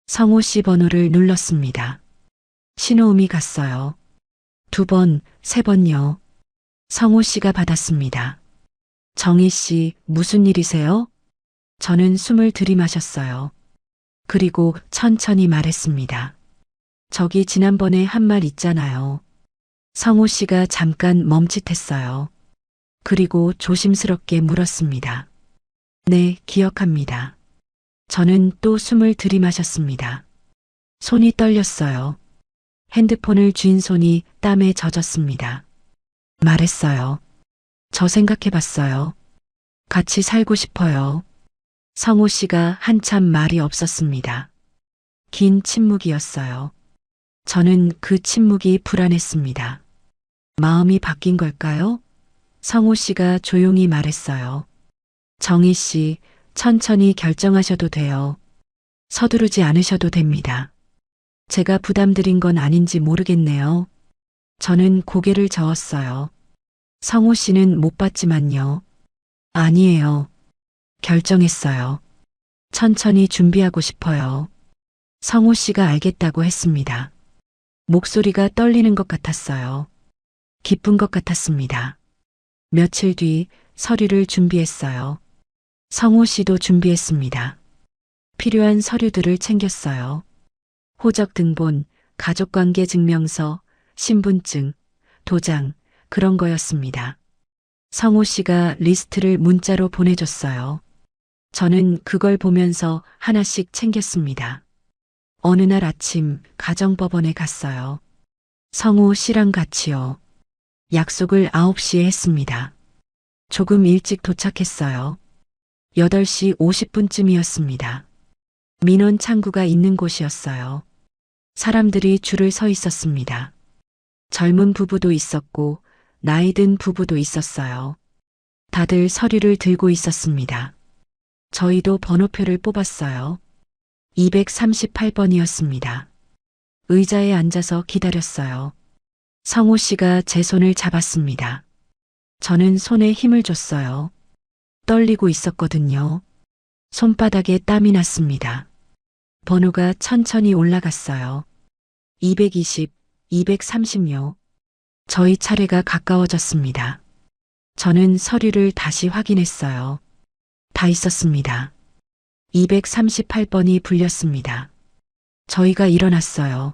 성호 씨 번호를 눌렀습니다. 신호음이 갔어요. 2번, 3번요. 성호 씨가 받았습니다. 정희 씨, 무슨 일이세요? 저는 숨을 들이마셨어요. 그리고 천천히 말했습니다. 저기 지난번에 한 말 있잖아요. 성호 씨가 잠깐 멈칫했어요. 그리고 조심스럽게 물었습니다. 네, 기억합니다. 저는 또 숨을 들이마셨습니다. 손이 떨렸어요. 핸드폰을 쥔 손이 땀에 젖었습니다. 말했어요. 저 생각해봤어요. 같이 살고 싶어요. 성호 씨가 한참 말이 없었습니다. 긴 침묵이었어요. 저는 그 침묵이 불안했습니다. 마음이 바뀐 걸까요? 성호 씨가 조용히 말했어요. 정희 씨, 천천히 결정하셔도 돼요. 서두르지 않으셔도 됩니다. 제가 부담드린 건 아닌지 모르겠네요. 저는 고개를 저었어요. 성호 씨는 못 봤지만요. 아니에요. 결정했어요. 천천히 준비하고 싶어요. 성호 씨가 알겠다고 했습니다. 목소리가 떨리는 것 같았어요. 기쁜 것 같았습니다. 며칠 뒤 서류를 준비했어요. 성호 씨도 준비했습니다. 필요한 서류들을 챙겼어요. 호적 등본, 가족관계 증명서, 신분증, 도장, 그런 거였습니다. 성호 씨가 리스트를 문자로 보내줬어요. 저는 그걸 보면서 하나씩 챙겼습니다. 어느 날 아침 가정법원에 갔어요. 성호 씨랑 같이요. 약속을 9시에 했습니다. 조금 일찍 도착했어요. 8시 50분쯤이었습니다. 민원 창구가 있는 곳이었어요. 사람들이 줄을 서 있었습니다. 젊은 부부도 있었고 나이 든 부부도 있었어요. 다들 서류를 들고 있었습니다. 저희도 번호표를 뽑았어요. 238번이었습니다. 의자에 앉아서 기다렸어요. 성호 씨가 제 손을 잡았습니다. 저는 손에 힘을 줬어요. 떨리고 있었거든요. 손바닥에 땀이 났습니다. 번호가 천천히 올라갔어요. 220, 230요. 저희 차례가 가까워졌습니다. 저는 서류를 다시 확인했어요. 다 있었습니다. 238번이 불렸습니다. 저희가 일어났어요.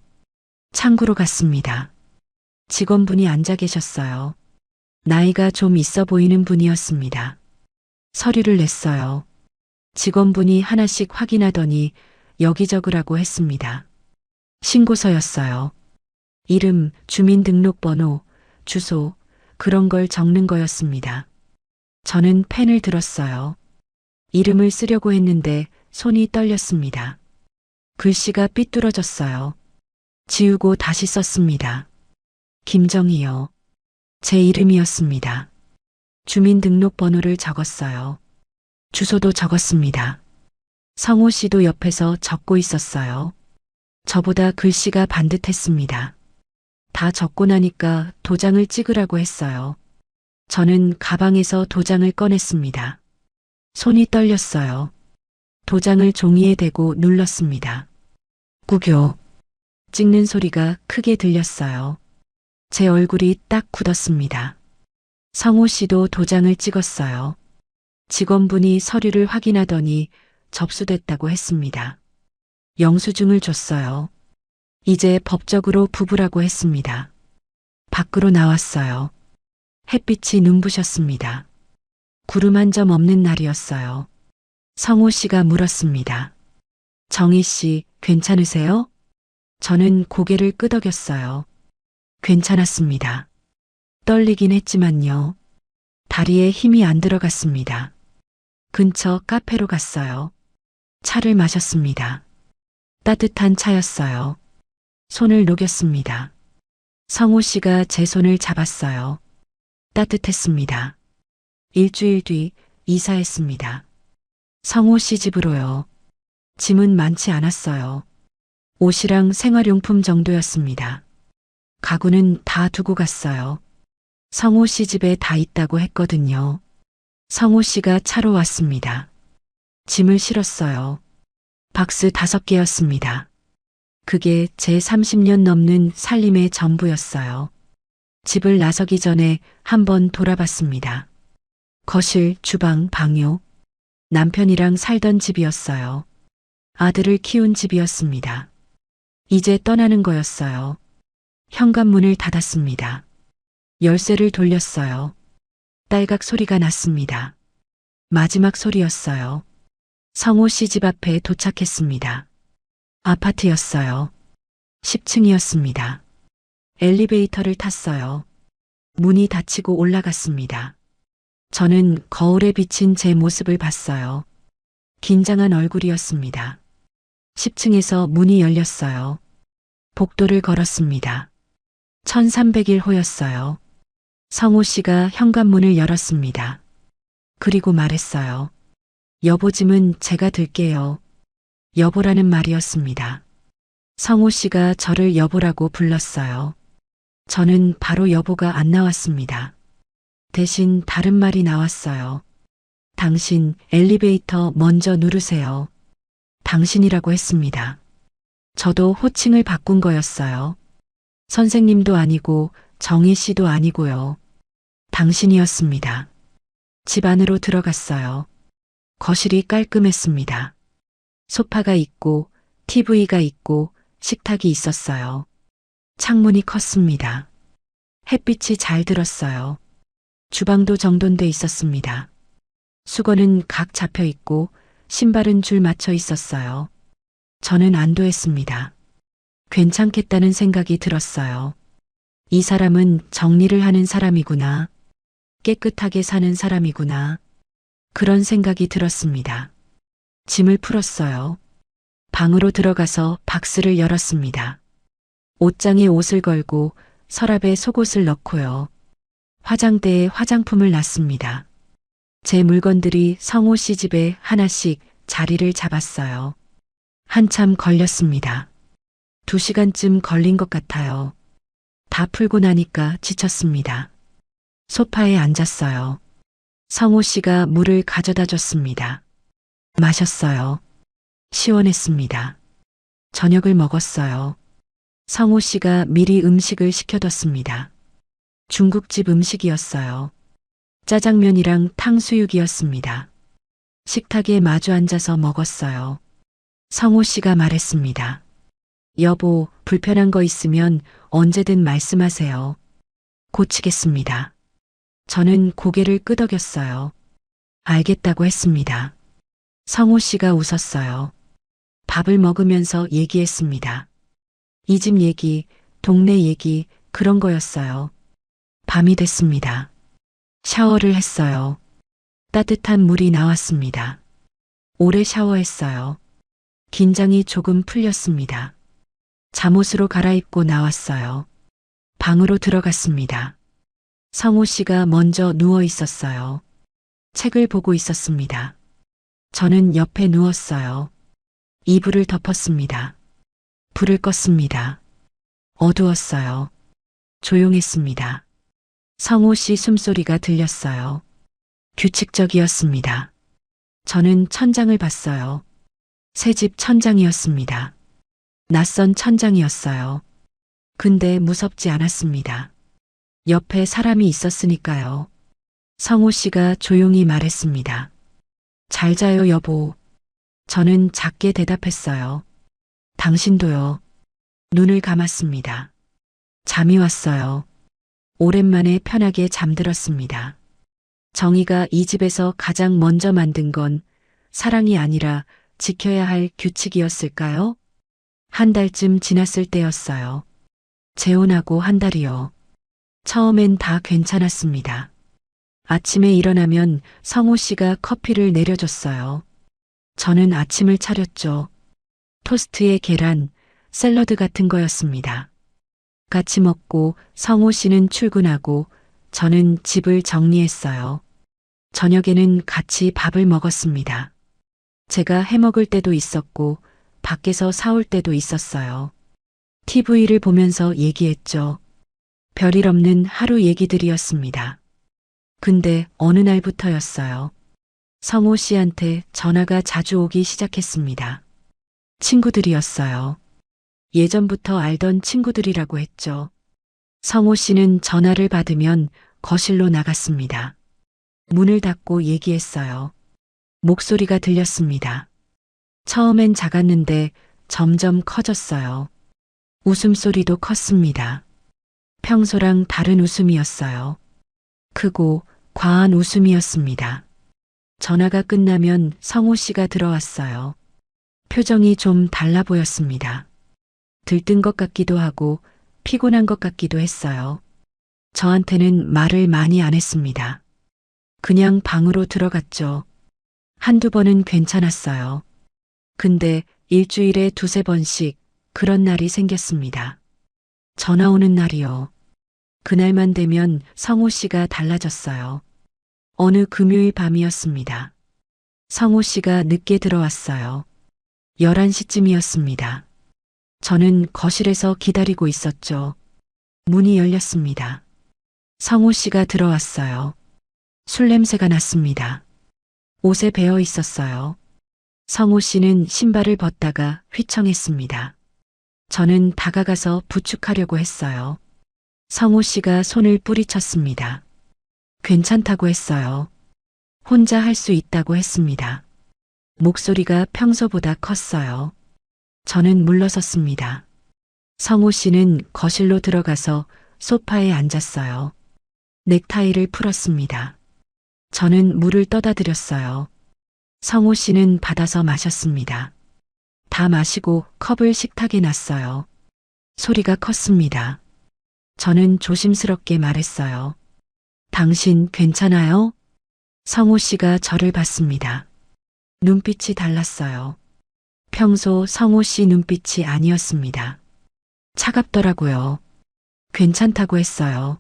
창구로 갔습니다. 직원분이 앉아 계셨어요. 나이가 좀 있어 보이는 분이었습니다. 서류를 냈어요. 직원분이 하나씩 확인하더니 여기 적으라고 했습니다. 신고서였어요. 이름, 주민등록번호, 주소, 그런 걸 적는 거였습니다. 저는 펜을 들었어요. 이름을 쓰려고 했는데 손이 떨렸습니다. 글씨가 삐뚤어졌어요. 지우고 다시 썼습니다. 김정희요. 제 이름이었습니다. 주민등록번호를 적었어요. 주소도 적었습니다. 성호 씨도 옆에서 적고 있었어요. 저보다 글씨가 반듯했습니다. 다 적고 나니까 도장을 찍으라고 했어요. 저는 가방에서 도장을 꺼냈습니다. 손이 떨렸어요. 도장을 종이에 대고 눌렀습니다. 구교. 찍는 소리가 크게 들렸어요. 제 얼굴이 딱 굳었습니다. 성호 씨도 도장을 찍었어요. 직원분이 서류를 확인하더니 접수됐다고 했습니다. 영수증을 줬어요. 이제 법적으로 부부라고 했습니다. 밖으로 나왔어요. 햇빛이 눈부셨습니다. 구름 한 점 없는 날이었어요. 성호 씨가 물었습니다. 정희 씨, 괜찮으세요? 저는 고개를 끄덕였어요. 괜찮았습니다. 떨리긴 했지만요. 다리에 힘이 안 들어갔습니다. 근처 카페로 갔어요. 차를 마셨습니다. 따뜻한 차였어요. 손을 녹였습니다. 성호 씨가 제 손을 잡았어요. 따뜻했습니다. 일주일 뒤 이사했습니다. 성호 씨 집으로요. 짐은 많지 않았어요. 옷이랑 생활용품 정도였습니다. 가구는 다 두고 갔어요. 성호 씨 집에 다 있다고 했거든요. 성호 씨가 차로 왔습니다. 짐을 실었어요. 박스 5개였습니다. 그게 제 30년 넘는 살림의 전부였어요. 집을 나서기 전에 한번 돌아봤습니다. 거실, 주방, 방요. 남편이랑 살던 집이었어요. 아들을 키운 집이었습니다. 이제 떠나는 거였어요. 현관문을 닫았습니다. 열쇠를 돌렸어요. 딸각 소리가 났습니다. 마지막 소리였어요. 성호 씨 집 앞에 도착했습니다. 아파트였어요. 10층이었습니다. 엘리베이터를 탔어요. 문이 닫히고 올라갔습니다. 저는 거울에 비친 제 모습을 봤어요. 긴장한 얼굴이었습니다. 10층에서 문이 열렸어요. 복도를 걸었습니다. 1301호였어요. 성호 씨가 현관문을 열었습니다. 그리고 말했어요. 여보 짐은 제가 들게요. 여보라는 말이었습니다. 성호 씨가 저를 여보라고 불렀어요. 저는 바로 여보가 안 나왔습니다. 대신 다른 말이 나왔어요. 당신 엘리베이터 먼저 누르세요. 당신이라고 했습니다. 저도 호칭을 바꾼 거였어요. 선생님도 아니고 정희 씨도 아니고요. 당신이었습니다. 집 안으로 들어갔어요. 거실이 깔끔했습니다. 소파가 있고 TV가 있고 식탁이 있었어요. 창문이 컸습니다. 햇빛이 잘 들었어요. 주방도 정돈돼 있었습니다. 수건은 각 잡혀 있고 신발은 줄 맞춰 있었어요. 저는 안도했습니다. 괜찮겠다는 생각이 들었어요. 이 사람은 정리를 하는 사람이구나. 깨끗하게 사는 사람이구나. 그런 생각이 들었습니다. 짐을 풀었어요. 방으로 들어가서 박스를 열었습니다. 옷장에 옷을 걸고 서랍에 속옷을 넣고요. 화장대에 화장품을 놨습니다. 제 물건들이 성호 씨 집에 하나씩 자리를 잡았어요. 한참 걸렸습니다. 2시간쯤 걸린 것 같아요. 다 풀고 나니까 지쳤습니다. 소파에 앉았어요. 성호 씨가 물을 가져다 줬습니다. 마셨어요. 시원했습니다. 저녁을 먹었어요. 성호 씨가 미리 음식을 시켜뒀습니다. 중국집 음식이었어요. 짜장면이랑 탕수육이었습니다. 식탁에 마주 앉아서 먹었어요. 성호 씨가 말했습니다. 여보, 불편한 거 있으면 언제든 말씀하세요. 고치겠습니다. 저는 고개를 끄덕였어요. 알겠다고 했습니다. 성호 씨가 웃었어요. 밥을 먹으면서 얘기했습니다. 이 집 얘기, 동네 얘기, 그런 거였어요. 밤이 됐습니다. 샤워를 했어요. 따뜻한 물이 나왔습니다. 오래 샤워했어요. 긴장이 조금 풀렸습니다. 잠옷으로 갈아입고 나왔어요. 방으로 들어갔습니다. 성호 씨가 먼저 누워 있었어요. 책을 보고 있었습니다. 저는 옆에 누웠어요. 이불을 덮었습니다. 불을 껐습니다. 어두웠어요. 조용했습니다. 성호 씨 숨소리가 들렸어요. 규칙적이었습니다. 저는 천장을 봤어요. 새집 천장이었습니다. 낯선 천장이었어요. 근데 무섭지 않았습니다. 옆에 사람이 있었으니까요. 성호 씨가 조용히 말했습니다. 잘 자요, 여보. 저는 작게 대답했어요. 당신도요. 눈을 감았습니다. 잠이 왔어요. 오랜만에 편하게 잠들었습니다. 정희가 이 집에서 가장 먼저 만든 건 사랑이 아니라 지켜야 할 규칙이었을까요? 한 달쯤 지났을 때였어요. 재혼하고 한 달이요. 처음엔 다 괜찮았습니다. 아침에 일어나면 성호 씨가 커피를 내려줬어요. 저는 아침을 차렸죠. 토스트에 계란, 샐러드 같은 거였습니다. 같이 먹고 성호 씨는 출근하고 저는 집을 정리했어요. 저녁에는 같이 밥을 먹었습니다. 제가 해먹을 때도 있었고 밖에서 사올 때도 있었어요. TV를 보면서 얘기했죠. 별일 없는 하루 얘기들이었습니다. 근데 어느 날부터였어요. 성호 씨한테 전화가 자주 오기 시작했습니다. 친구들이었어요. 예전부터 알던 친구들이라고 했죠. 성호 씨는 전화를 받으면 거실로 나갔습니다. 문을 닫고 얘기했어요. 목소리가 들렸습니다. 처음엔 작았는데 점점 커졌어요. 웃음소리도 컸습니다. 평소랑 다른 웃음이었어요. 크고 과한 웃음이었습니다. 전화가 끝나면 성호 씨가 들어왔어요. 표정이 좀 달라 보였습니다. 들뜬 것 같기도 하고 피곤한 것 같기도 했어요. 저한테는 말을 많이 안 했습니다. 그냥 방으로 들어갔죠. 한두 번은 괜찮았어요. 근데 일주일에 2~3번씩 그런 날이 생겼습니다. 전화 오는 날이요. 그날만 되면 성호 씨가 달라졌어요. 어느 금요일 밤이었습니다. 성호 씨가 늦게 들어왔어요. 11시쯤이었습니다. 저는 거실에서 기다리고 있었죠. 문이 열렸습니다. 성호 씨가 들어왔어요. 술 냄새가 났습니다. 옷에 배어 있었어요. 성호 씨는 신발을 벗다가 휘청했습니다. 저는 다가가서 부축하려고 했어요. 성호 씨가 손을 뿌리쳤습니다. 괜찮다고 했어요. 혼자 할 수 있다고 했습니다. 목소리가 평소보다 컸어요. 저는 물러섰습니다. 성호 씨는 거실로 들어가서 소파에 앉았어요. 넥타이를 풀었습니다. 저는 물을 떠다 드렸어요. 성호 씨는 받아서 마셨습니다. 다 마시고 컵을 식탁에 놨어요. 소리가 컸습니다. 저는 조심스럽게 말했어요. 당신 괜찮아요? 성호 씨가 저를 봤습니다. 눈빛이 달랐어요. 평소 성호 씨 눈빛이 아니었습니다. 차갑더라고요. 괜찮다고 했어요.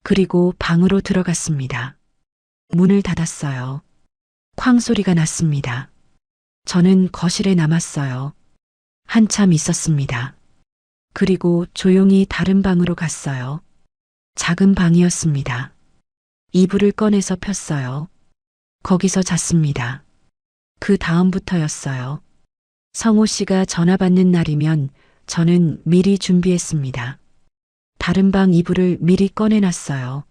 그리고 방으로 들어갔습니다. 문을 닫았어요. 쾅 소리가 났습니다. 저는 거실에 남았어요. 한참 있었습니다. 그리고 조용히 다른 방으로 갔어요. 작은 방이었습니다. 이불을 꺼내서 폈어요. 거기서 잤습니다. 그 다음부터였어요. 성호 씨가 전화 받는 날이면 저는 미리 준비했습니다. 다른 방 이불을 미리 꺼내놨어요.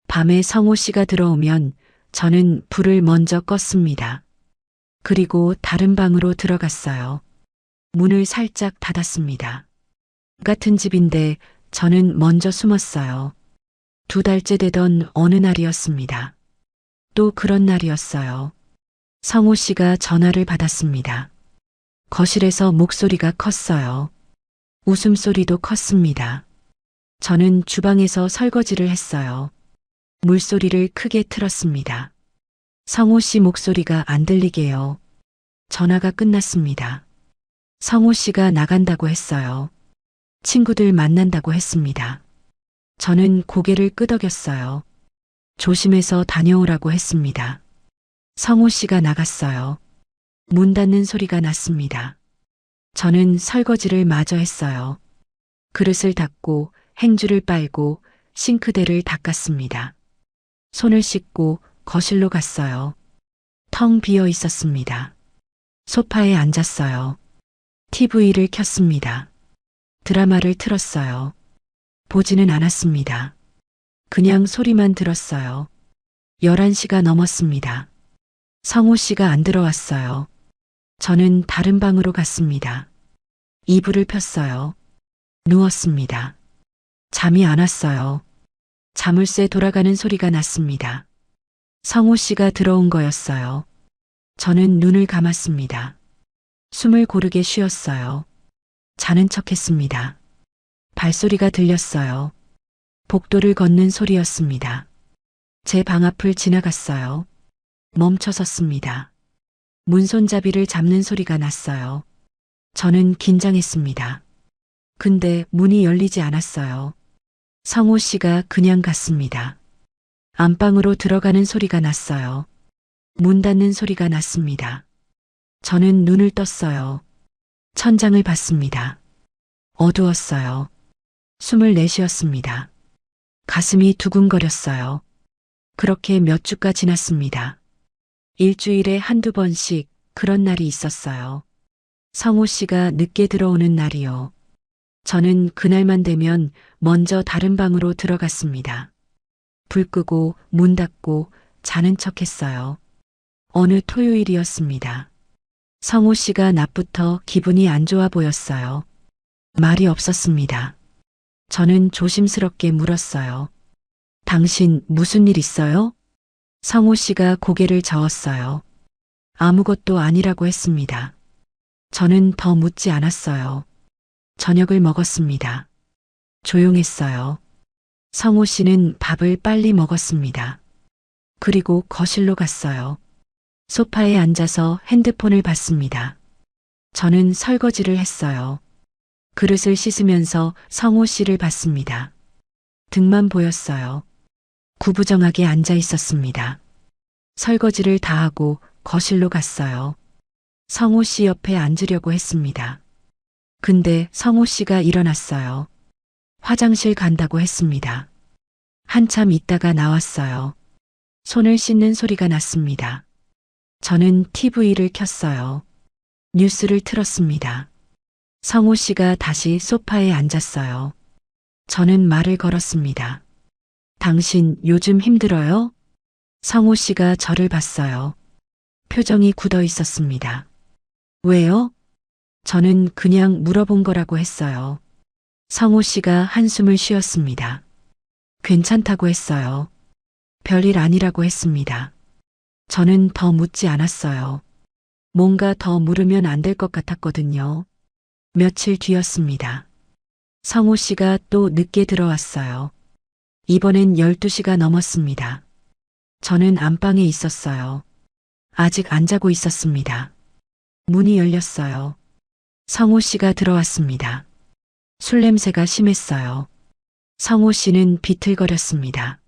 밤에 성호 씨가 들어오면 저는 불을 먼저 껐습니다. 그리고 다른 방으로 들어갔어요. 문을 살짝 닫았습니다. 같은 집인데 저는 먼저 숨었어요. 2달째 되던 어느 날이었습니다. 또 그런 날이었어요. 성호 씨가 전화를 받았습니다. 거실에서 목소리가 컸어요. 웃음소리도 컸습니다. 저는 주방에서 설거지를 했어요. 물소리를 크게 틀었습니다. 성호 씨 목소리가 안 들리게요. 전화가 끝났습니다. 성호 씨가 나간다고 했어요. 친구들 만난다고 했습니다. 저는 고개를 끄덕였어요. 조심해서 다녀오라고 했습니다. 성호 씨가 나갔어요. 문 닫는 소리가 났습니다. 저는 설거지를 마저 했어요. 그릇을 닦고 행주를 빨고 싱크대를 닦았습니다. 손을 씻고 거실로 갔어요. 텅 비어 있었습니다. 소파에 앉았어요. TV를 켰습니다. 드라마를 틀었어요. 보지는 않았습니다. 그냥 소리만 들었어요. 11시가 넘었습니다. 성호 씨가 안 들어왔어요. 저는 다른 방으로 갔습니다. 이불을 폈어요. 누웠습니다. 잠이 안 왔어요. 자물쇠 돌아가는 소리가 났습니다. 성호 씨가 들어온 거였어요. 저는 눈을 감았습니다. 숨을 고르게 쉬었어요. 자는 척 했습니다. 발소리가 들렸어요. 복도를 걷는 소리였습니다. 제 방 앞을 지나갔어요. 멈춰 섰습니다. 문손잡이를 잡는 소리가 났어요. 저는 긴장했습니다. 근데 문이 열리지 않았어요. 성호 씨가 그냥 갔습니다. 안방으로 들어가는 소리가 났어요. 문 닫는 소리가 났습니다. 저는 눈을 떴어요. 천장을 봤습니다. 어두웠어요. 숨을 내쉬었습니다. 가슴이 두근거렸어요. 그렇게 몇 주가 지났습니다. 일주일에 한두 번씩 그런 날이 있었어요. 성호 씨가 늦게 들어오는 날이요. 저는 그날만 되면 먼저 다른 방으로 들어갔습니다. 불 끄고 문 닫고 자는 척 했어요. 어느 토요일이었습니다. 성호 씨가 낮부터 기분이 안 좋아 보였어요. 말이 없었습니다. 저는 조심스럽게 물었어요. 당신 무슨 일 있어요? 성호 씨가 고개를 저었어요. 아무것도 아니라고 했습니다. 저는 더 묻지 않았어요. 저녁을 먹었습니다. 조용했어요. 성호 씨는 밥을 빨리 먹었습니다. 그리고 거실로 갔어요. 소파에 앉아서 핸드폰을 봤습니다. 저는 설거지를 했어요. 그릇을 씻으면서 성호 씨를 봤습니다. 등만 보였어요. 구부정하게 앉아 있었습니다. 설거지를 다 하고 거실로 갔어요. 성호 씨 옆에 앉으려고 했습니다. 근데 성호 씨가 일어났어요. 화장실 간다고 했습니다. 한참 있다가 나왔어요. 손을 씻는 소리가 났습니다. 저는 TV를 켰어요. 뉴스를 틀었습니다. 성호 씨가 다시 소파에 앉았어요. 저는 말을 걸었습니다. 당신 요즘 힘들어요? 성호 씨가 저를 봤어요. 표정이 굳어 있었습니다. 왜요? 저는 그냥 물어본 거라고 했어요. 성호 씨가 한숨을 쉬었습니다. 괜찮다고 했어요. 별일 아니라고 했습니다. 저는 더 묻지 않았어요. 뭔가 더 물으면 안 될 것 같았거든요. 며칠 뒤였습니다. 성호 씨가 또 늦게 들어왔어요. 이번엔 12시가 넘었습니다. 저는 안방에 있었어요. 아직 안 자고 있었습니다. 문이 열렸어요. 성호 씨가 들어왔습니다. 술 냄새가 심했어요. 성호 씨는 비틀거렸습니다.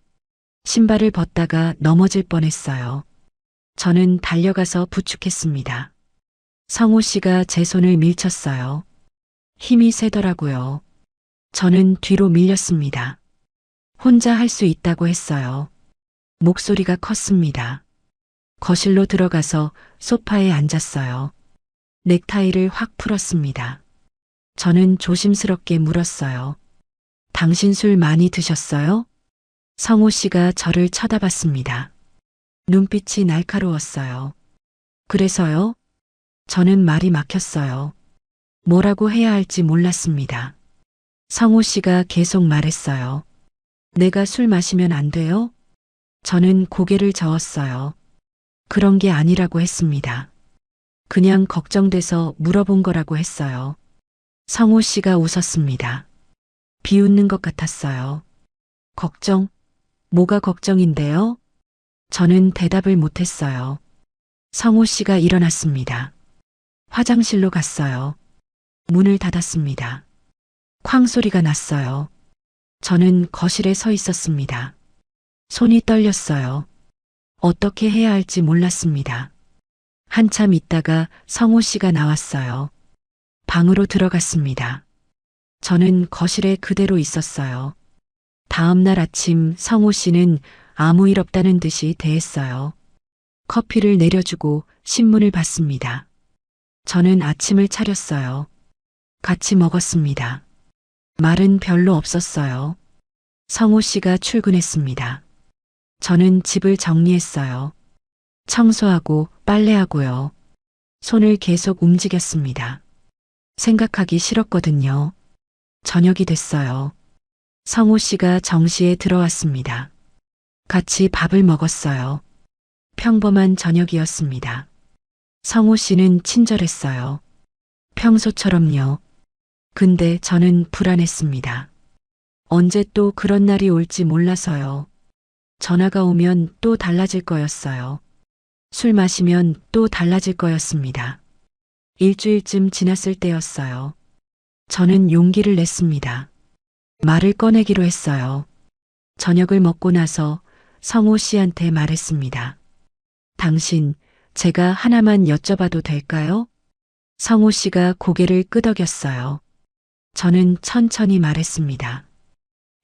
신발을 벗다가 넘어질 뻔했어요. 저는 달려가서 부축했습니다. 성호 씨가 제 손을 밀쳤어요. 힘이 세더라고요. 저는 뒤로 밀렸습니다. 혼자 할 수 있다고 했어요. 목소리가 컸습니다. 거실로 들어가서 소파에 앉았어요. 넥타이를 확 풀었습니다. 저는 조심스럽게 물었어요. 당신 술 많이 드셨어요? 성호 씨가 저를 쳐다봤습니다. 눈빛이 날카로웠어요. 그래서요? 저는 말이 막혔어요. 뭐라고 해야 할지 몰랐습니다. 성호 씨가 계속 말했어요. 내가 술 마시면 안 돼요? 저는 고개를 저었어요. 그런 게 아니라고 했습니다. 그냥 걱정돼서 물어본 거라고 했어요. 성호 씨가 웃었습니다. 비웃는 것 같았어요. 걱정? 뭐가 걱정인데요? 저는 대답을 못했어요. 성호 씨가 일어났습니다. 화장실로 갔어요. 문을 닫았습니다. 쾅 소리가 났어요. 저는 거실에 서 있었습니다. 손이 떨렸어요. 어떻게 해야 할지 몰랐습니다. 한참 있다가 성호 씨가 나왔어요. 방으로 들어갔습니다. 저는 거실에 그대로 있었어요. 다음 날 아침 성호 씨는 아무 일 없다는 듯이 대했어요. 커피를 내려주고 신문을 봤습니다. 저는 아침을 차렸어요. 같이 먹었습니다. 말은 별로 없었어요. 성호 씨가 출근했습니다. 저는 집을 정리했어요. 청소하고 빨래하고요. 손을 계속 움직였습니다. 생각하기 싫었거든요. 저녁이 됐어요. 성호 씨가 정시에 들어왔습니다. 같이 밥을 먹었어요. 평범한 저녁이었습니다. 성호 씨는 친절했어요. 평소처럼요. 근데 저는 불안했습니다. 언제 또 그런 날이 올지 몰라서요. 전화가 오면 또 달라질 거였어요. 술 마시면 또 달라질 거였습니다. 일주일쯤 지났을 때였어요. 저는 용기를 냈습니다. 말을 꺼내기로 했어요. 저녁을 먹고 나서 성호 씨한테 말했습니다. 당신, 제가 하나만 여쭤봐도 될까요? 성호 씨가 고개를 끄덕였어요. 저는 천천히 말했습니다.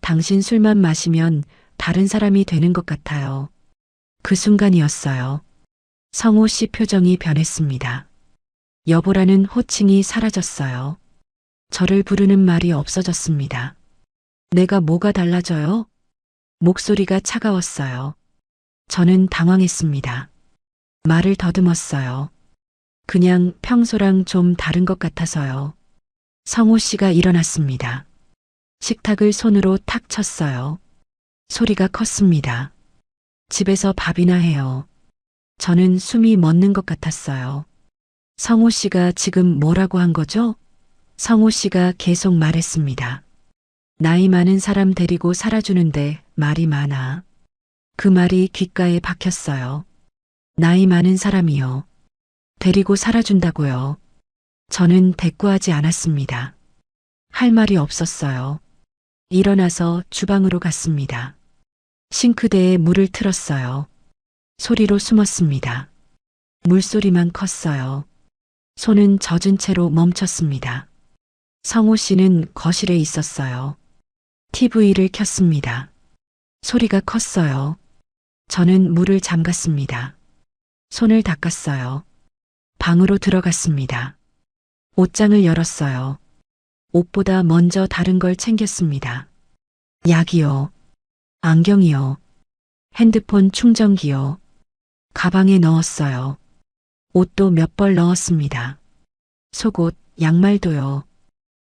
당신 술만 마시면 다른 사람이 되는 것 같아요. 그 순간이었어요. 성호 씨 표정이 변했습니다. 여보라는 호칭이 사라졌어요. 저를 부르는 말이 없어졌습니다. 내가 뭐가 달라져요? 목소리가 차가웠어요. 저는 당황했습니다. 말을 더듬었어요. 그냥 평소랑 좀 다른 것 같아서요. 성호 씨가 일어났습니다. 식탁을 손으로 탁 쳤어요. 소리가 컸습니다. 집에서 밥이나 해요. 저는 숨이 멎는 것 같았어요. 성호 씨가 지금 뭐라고 한 거죠? 성호 씨가 계속 말했습니다. 나이 많은 사람 데리고 살아주는데 말이 많아. 그 말이 귓가에 박혔어요. 나이 많은 사람이요. 데리고 살아준다고요. 저는 대꾸하지 않았습니다. 할 말이 없었어요. 일어나서 주방으로 갔습니다. 싱크대에 물을 틀었어요. 소리로 숨었습니다. 물소리만 컸어요. 손은 젖은 채로 멈췄습니다. 성호 씨는 거실에 있었어요. TV를 켰습니다. 소리가 컸어요. 저는 물을 잠갔습니다. 손을 닦았어요. 방으로 들어갔습니다. 옷장을 열었어요. 옷보다 먼저 다른 걸 챙겼습니다. 약이요. 안경이요. 핸드폰 충전기요. 가방에 넣었어요. 옷도 몇 벌 넣었습니다. 속옷, 양말도요.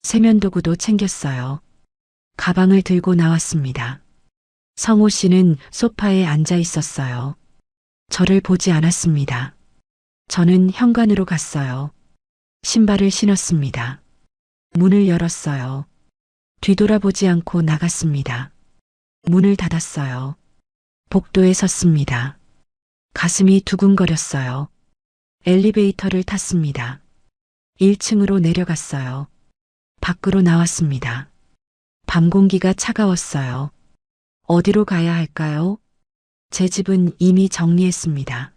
세면도구도 챙겼어요. 가방을 들고 나왔습니다. 성호 씨는 소파에 앉아 있었어요. 저를 보지 않았습니다. 저는 현관으로 갔어요. 신발을 신었습니다. 문을 열었어요. 뒤돌아보지 않고 나갔습니다. 문을 닫았어요. 복도에 섰습니다. 가슴이 두근거렸어요. 엘리베이터를 탔습니다. 1층으로 내려갔어요. 밖으로 나왔습니다. 밤 공기가 차가웠어요. 어디로 가야 할까요? 제 집은 이미 정리했습니다.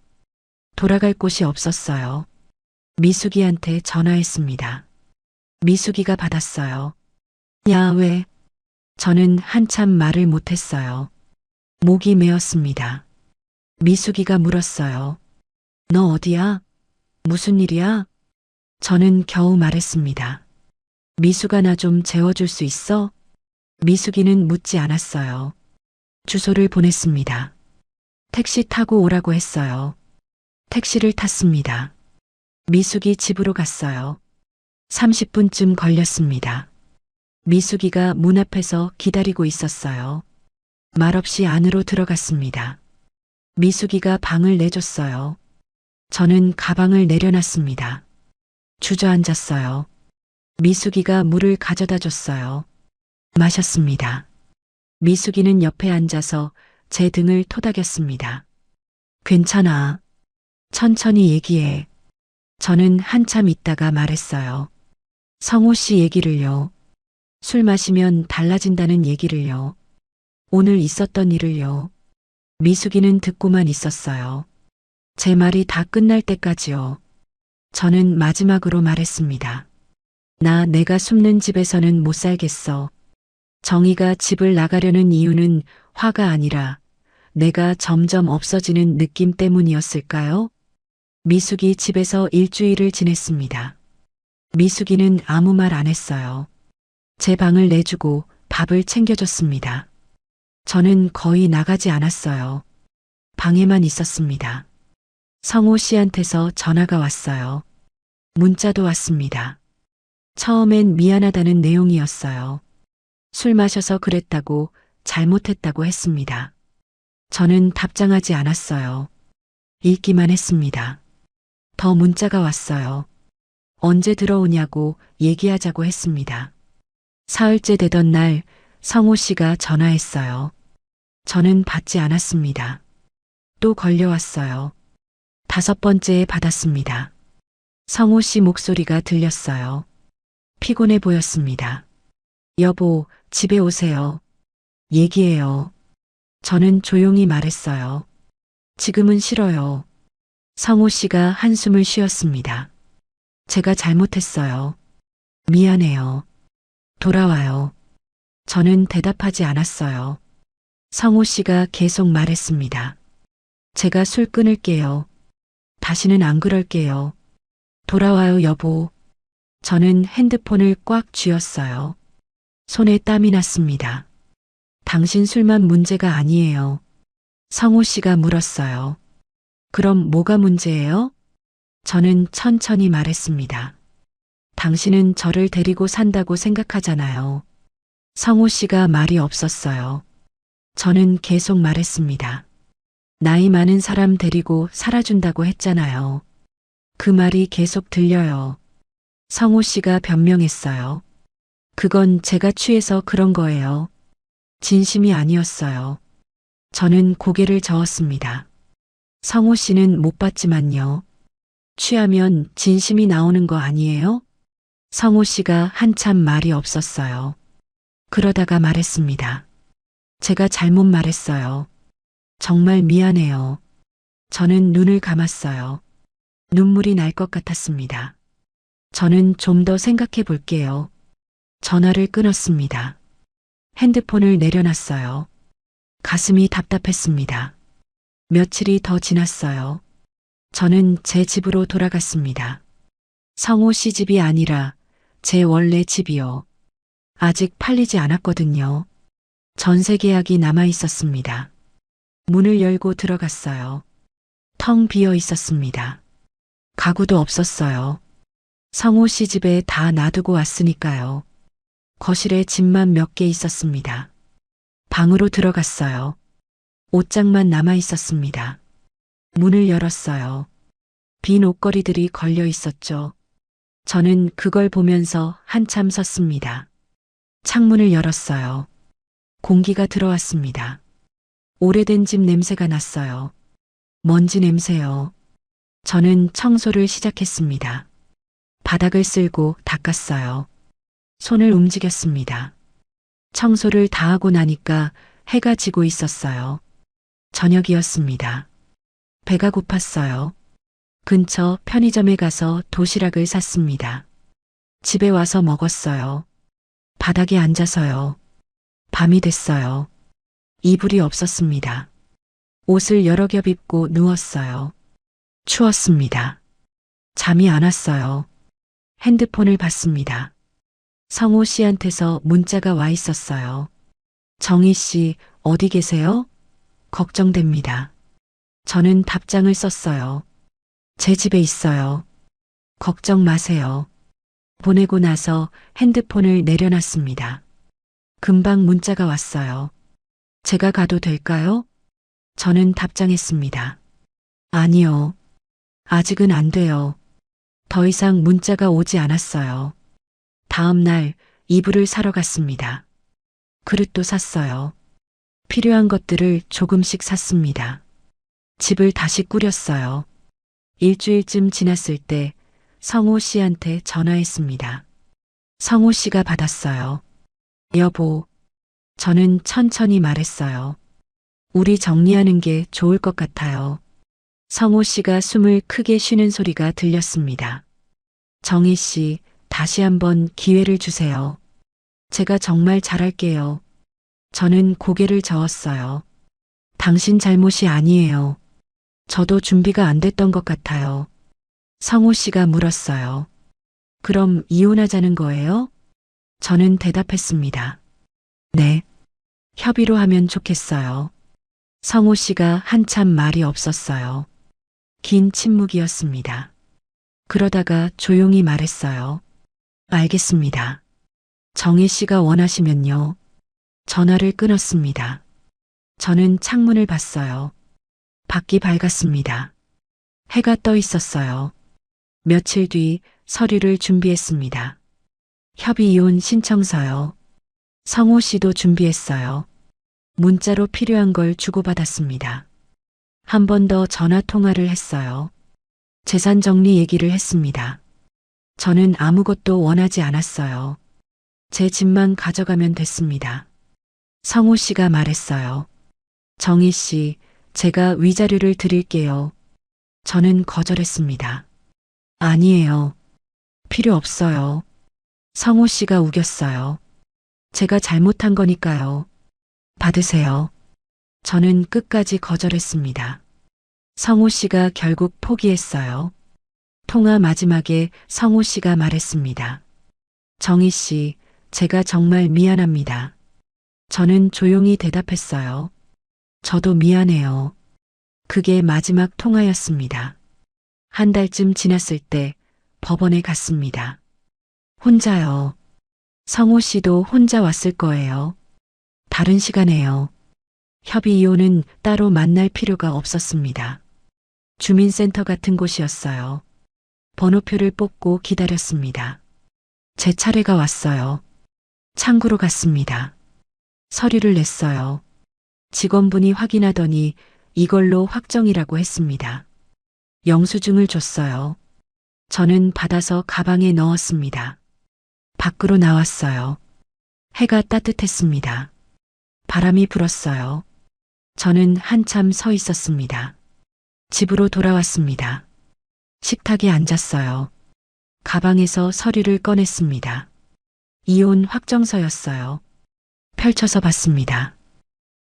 돌아갈 곳이 없었어요. 미숙이한테 전화했습니다. 미숙이가 받았어요. 야, 왜? 저는 한참 말을 못했어요. 목이 메었습니다. 미숙이가 물었어요. 너 어디야? 무슨 일이야? 저는 겨우 말했습니다. 미숙아, 나 좀 재워줄 수 있어? 미숙이는 묻지 않았어요. 주소를 보냈습니다. 택시 타고 오라고 했어요. 택시를 탔습니다. 미숙이 집으로 갔어요. 30분쯤 걸렸습니다. 미숙이가 문 앞에서 기다리고 있었어요. 말없이 안으로 들어갔습니다. 미숙이가 방을 내줬어요. 저는 가방을 내려놨습니다. 주저앉았어요. 미숙이가 물을 가져다 줬어요. 마셨습니다. 미숙이는 옆에 앉아서 제 등을 토닥였습니다. 괜찮아. 천천히 얘기해. 저는 한참 있다가 말했어요. 성호 씨 얘기를요. 술 마시면 달라진다는 얘기를요. 오늘 있었던 일을요. 미숙이는 듣고만 있었어요. 제 말이 다 끝날 때까지요. 저는 마지막으로 말했습니다. 내가 숨는 집에서는 못 살겠어. 정희가 집을 나가려는 이유는 화가 아니라 내가 점점 없어지는 느낌 때문이었을까요? 미숙이 집에서 일주일을 지냈습니다. 미숙이는 아무 말 안 했어요. 제 방을 내주고 밥을 챙겨줬습니다. 저는 거의 나가지 않았어요. 방에만 있었습니다. 성호 씨한테서 전화가 왔어요. 문자도 왔습니다. 처음엔 미안하다는 내용이었어요. 술 마셔서 그랬다고, 잘못했다고 했습니다. 저는 답장하지 않았어요. 읽기만 했습니다. 더 문자가 왔어요. 언제 들어오냐고 얘기하자고 했습니다. 사흘째 되던 날 성호 씨가 전화했어요. 저는 받지 않았습니다. 또 걸려왔어요. 5번째에 받았습니다. 성호 씨 목소리가 들렸어요. 피곤해 보였습니다. 여보, 집에 오세요. 얘기해요. 저는 조용히 말했어요. 지금은 싫어요. 성호 씨가 한숨을 쉬었습니다. 제가 잘못했어요. 미안해요. 돌아와요. 저는 대답하지 않았어요. 성호 씨가 계속 말했습니다. 제가 술 끊을게요. 다시는 안 그럴게요. 돌아와요, 여보. 저는 핸드폰을 꽉 쥐었어요. 손에 땀이 났습니다. 당신 술만 문제가 아니에요. 성호 씨가 물었어요. 그럼 뭐가 문제예요? 저는 천천히 말했습니다. 당신은 저를 데리고 산다고 생각하잖아요. 성호 씨가 말이 없었어요. 저는 계속 말했습니다. 나이 많은 사람 데리고 살아준다고 했잖아요. 그 말이 계속 들려요. 성호 씨가 변명했어요. 그건 제가 취해서 그런 거예요. 진심이 아니었어요. 저는 고개를 저었습니다. 성호 씨는 못 봤지만요. 취하면 진심이 나오는 거 아니에요? 성호 씨가 한참 말이 없었어요. 그러다가 말했습니다. 제가 잘못 말했어요. 정말 미안해요. 저는 눈을 감았어요. 눈물이 날 것 같았습니다. 저는 좀 더 생각해 볼게요. 전화를 끊었습니다. 핸드폰을 내려놨어요. 가슴이 답답했습니다. 며칠이 더 지났어요. 저는 제 집으로 돌아갔습니다. 성호 씨 집이 아니라 제 원래 집이요. 아직 팔리지 않았거든요. 전세 계약이 남아 있었습니다. 문을 열고 들어갔어요. 텅 비어 있었습니다. 가구도 없었어요. 성호 씨 집에 다 놔두고 왔으니까요. 거실에 짐만 몇 개 있었습니다. 방으로 들어갔어요. 옷장만 남아 있었습니다. 문을 열었어요. 빈 옷걸이들이 걸려 있었죠. 저는 그걸 보면서 한참 섰습니다. 창문을 열었어요. 공기가 들어왔습니다. 오래된 집 냄새가 났어요. 먼지 냄새요. 저는 청소를 시작했습니다. 바닥을 쓸고 닦았어요. 손을 움직였습니다. 청소를 다 하고 나니까 해가 지고 있었어요. 저녁이었습니다. 배가 고팠어요. 근처 편의점에 가서 도시락을 샀습니다. 집에 와서 먹었어요. 바닥에 앉아서요. 밤이 됐어요. 이불이 없었습니다. 옷을 여러 겹 입고 누웠어요. 추웠습니다. 잠이 안 왔어요. 핸드폰을 봤습니다. 성호 씨한테서 문자가 와 있었어요. 정희 씨, 어디 계세요? 걱정됩니다. 저는 답장을 썼어요. 제 집에 있어요. 걱정 마세요. 보내고 나서 핸드폰을 내려놨습니다. 금방 문자가 왔어요. 제가 가도 될까요? 저는 답장했습니다. 아니요. 아직은 안 돼요. 더 이상 문자가 오지 않았어요. 다음 날 이불을 사러 갔습니다. 그릇도 샀어요. 필요한 것들을 조금씩 샀습니다. 집을 다시 꾸렸어요. 일주일쯤 지났을 때 성호 씨한테 전화했습니다. 성호 씨가 받았어요. 여보, 저는 천천히 말했어요. 우리 정리하는 게 좋을 것 같아요. 성호 씨가 숨을 크게 쉬는 소리가 들렸습니다. 정희 씨, 다시 한번 기회를 주세요. 제가 정말 잘할게요. 저는 고개를 저었어요. 당신 잘못이 아니에요. 저도 준비가 안 됐던 것 같아요. 성호 씨가 물었어요. 그럼 이혼하자는 거예요? 저는 대답했습니다. 네. 협의로 하면 좋겠어요. 성호 씨가 한참 말이 없었어요. 긴 침묵이었습니다. 그러다가 조용히 말했어요. 알겠습니다. 정희 씨가 원하시면요. 전화를 끊었습니다. 저는 창문을 봤어요. 밖이 밝았습니다. 해가 떠 있었어요. 며칠 뒤 서류를 준비했습니다. 협의 이혼 신청서요. 성호 씨도 준비했어요. 문자로 필요한 걸 주고받았습니다. 한 번 더 전화 통화를 했어요. 재산 정리 얘기를 했습니다. 저는 아무것도 원하지 않았어요. 제 집만 가져가면 됐습니다. 성호 씨가 말했어요. 정희 씨, 제가 위자료를 드릴게요. 저는 거절했습니다. 아니에요. 필요 없어요. 성호 씨가 우겼어요. 제가 잘못한 거니까요. 받으세요. 저는 끝까지 거절했습니다. 성호 씨가 결국 포기했어요. 통화 마지막에 성호 씨가 말했습니다. 정희 씨, 제가 정말 미안합니다. 저는 조용히 대답했어요. 저도 미안해요. 그게 마지막 통화였습니다. 한 달쯤 지났을 때 법원에 갔습니다. 혼자요. 성호 씨도 혼자 왔을 거예요. 다른 시간에요. 협의 이혼은 따로 만날 필요가 없었습니다. 주민센터 같은 곳이었어요. 번호표를 뽑고 기다렸습니다. 제 차례가 왔어요. 창구로 갔습니다. 서류를 냈어요. 직원분이 확인하더니 이걸로 확정이라고 했습니다. 영수증을 줬어요. 저는 받아서 가방에 넣었습니다. 밖으로 나왔어요. 해가 따뜻했습니다. 바람이 불었어요. 저는 한참 서 있었습니다. 집으로 돌아왔습니다. 식탁에 앉았어요. 가방에서 서류를 꺼냈습니다. 이혼 확정서였어요. 펼쳐서 봤습니다.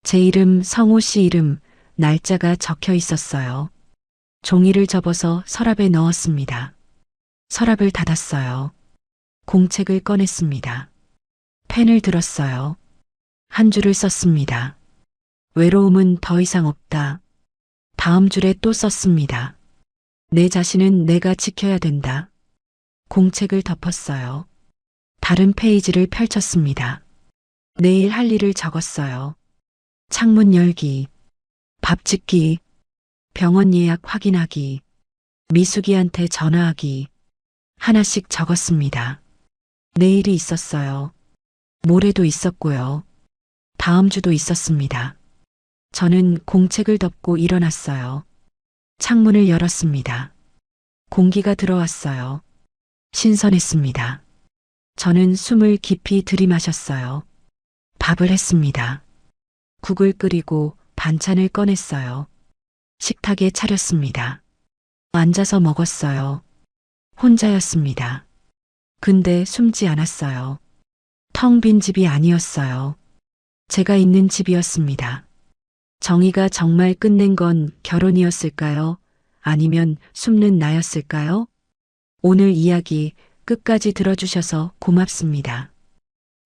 제 이름, 성호 씨 이름, 날짜가 적혀 있었어요. 종이를 접어서 서랍에 넣었습니다. 서랍을 닫았어요. 공책을 꺼냈습니다. 펜을 들었어요. 한 줄을 썼습니다. 외로움은 더 이상 없다. 다음 줄에 또 썼습니다. 내 자신은 내가 지켜야 된다. 공책을 덮었어요. 다른 페이지를 펼쳤습니다. 내일 할 일을 적었어요. 창문 열기, 밥 짓기, 병원 예약 확인하기, 미숙이한테 전화하기. 하나씩 적었습니다. 내일이 있었어요. 모레도 있었고요. 다음 주도 있었습니다. 저는 공책을 덮고 일어났어요. 창문을 열었습니다. 공기가 들어왔어요. 신선했습니다. 저는 숨을 깊이 들이마셨어요. 밥을 했습니다. 국을 끓이고 반찬을 꺼냈어요. 식탁에 차렸습니다. 앉아서 먹었어요. 혼자였습니다. 근데 숨지 않았어요. 텅 빈 집이 아니었어요. 제가 있는 집이었습니다. 정희가 정말 끝낸 건 결혼이었을까요? 아니면 숨는 나였을까요? 오늘 이야기 끝까지 들어주셔서 고맙습니다.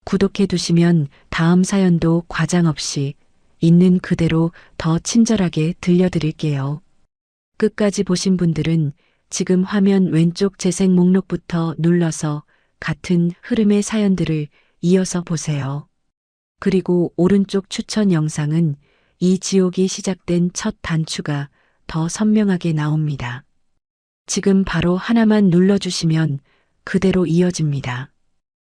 구독해 두시면 다음 사연도 과장 없이 있는 그대로 더 친절하게 들려드릴게요. 끝까지 보신 분들은 지금 화면 왼쪽 재생 목록부터 눌러서 같은 흐름의 사연들을 이어서 보세요. 그리고 오른쪽 추천 영상은 이 지옥이 시작된 첫 단추가 더 선명하게 나옵니다. 지금 바로 하나만 눌러주시면 그대로 이어집니다.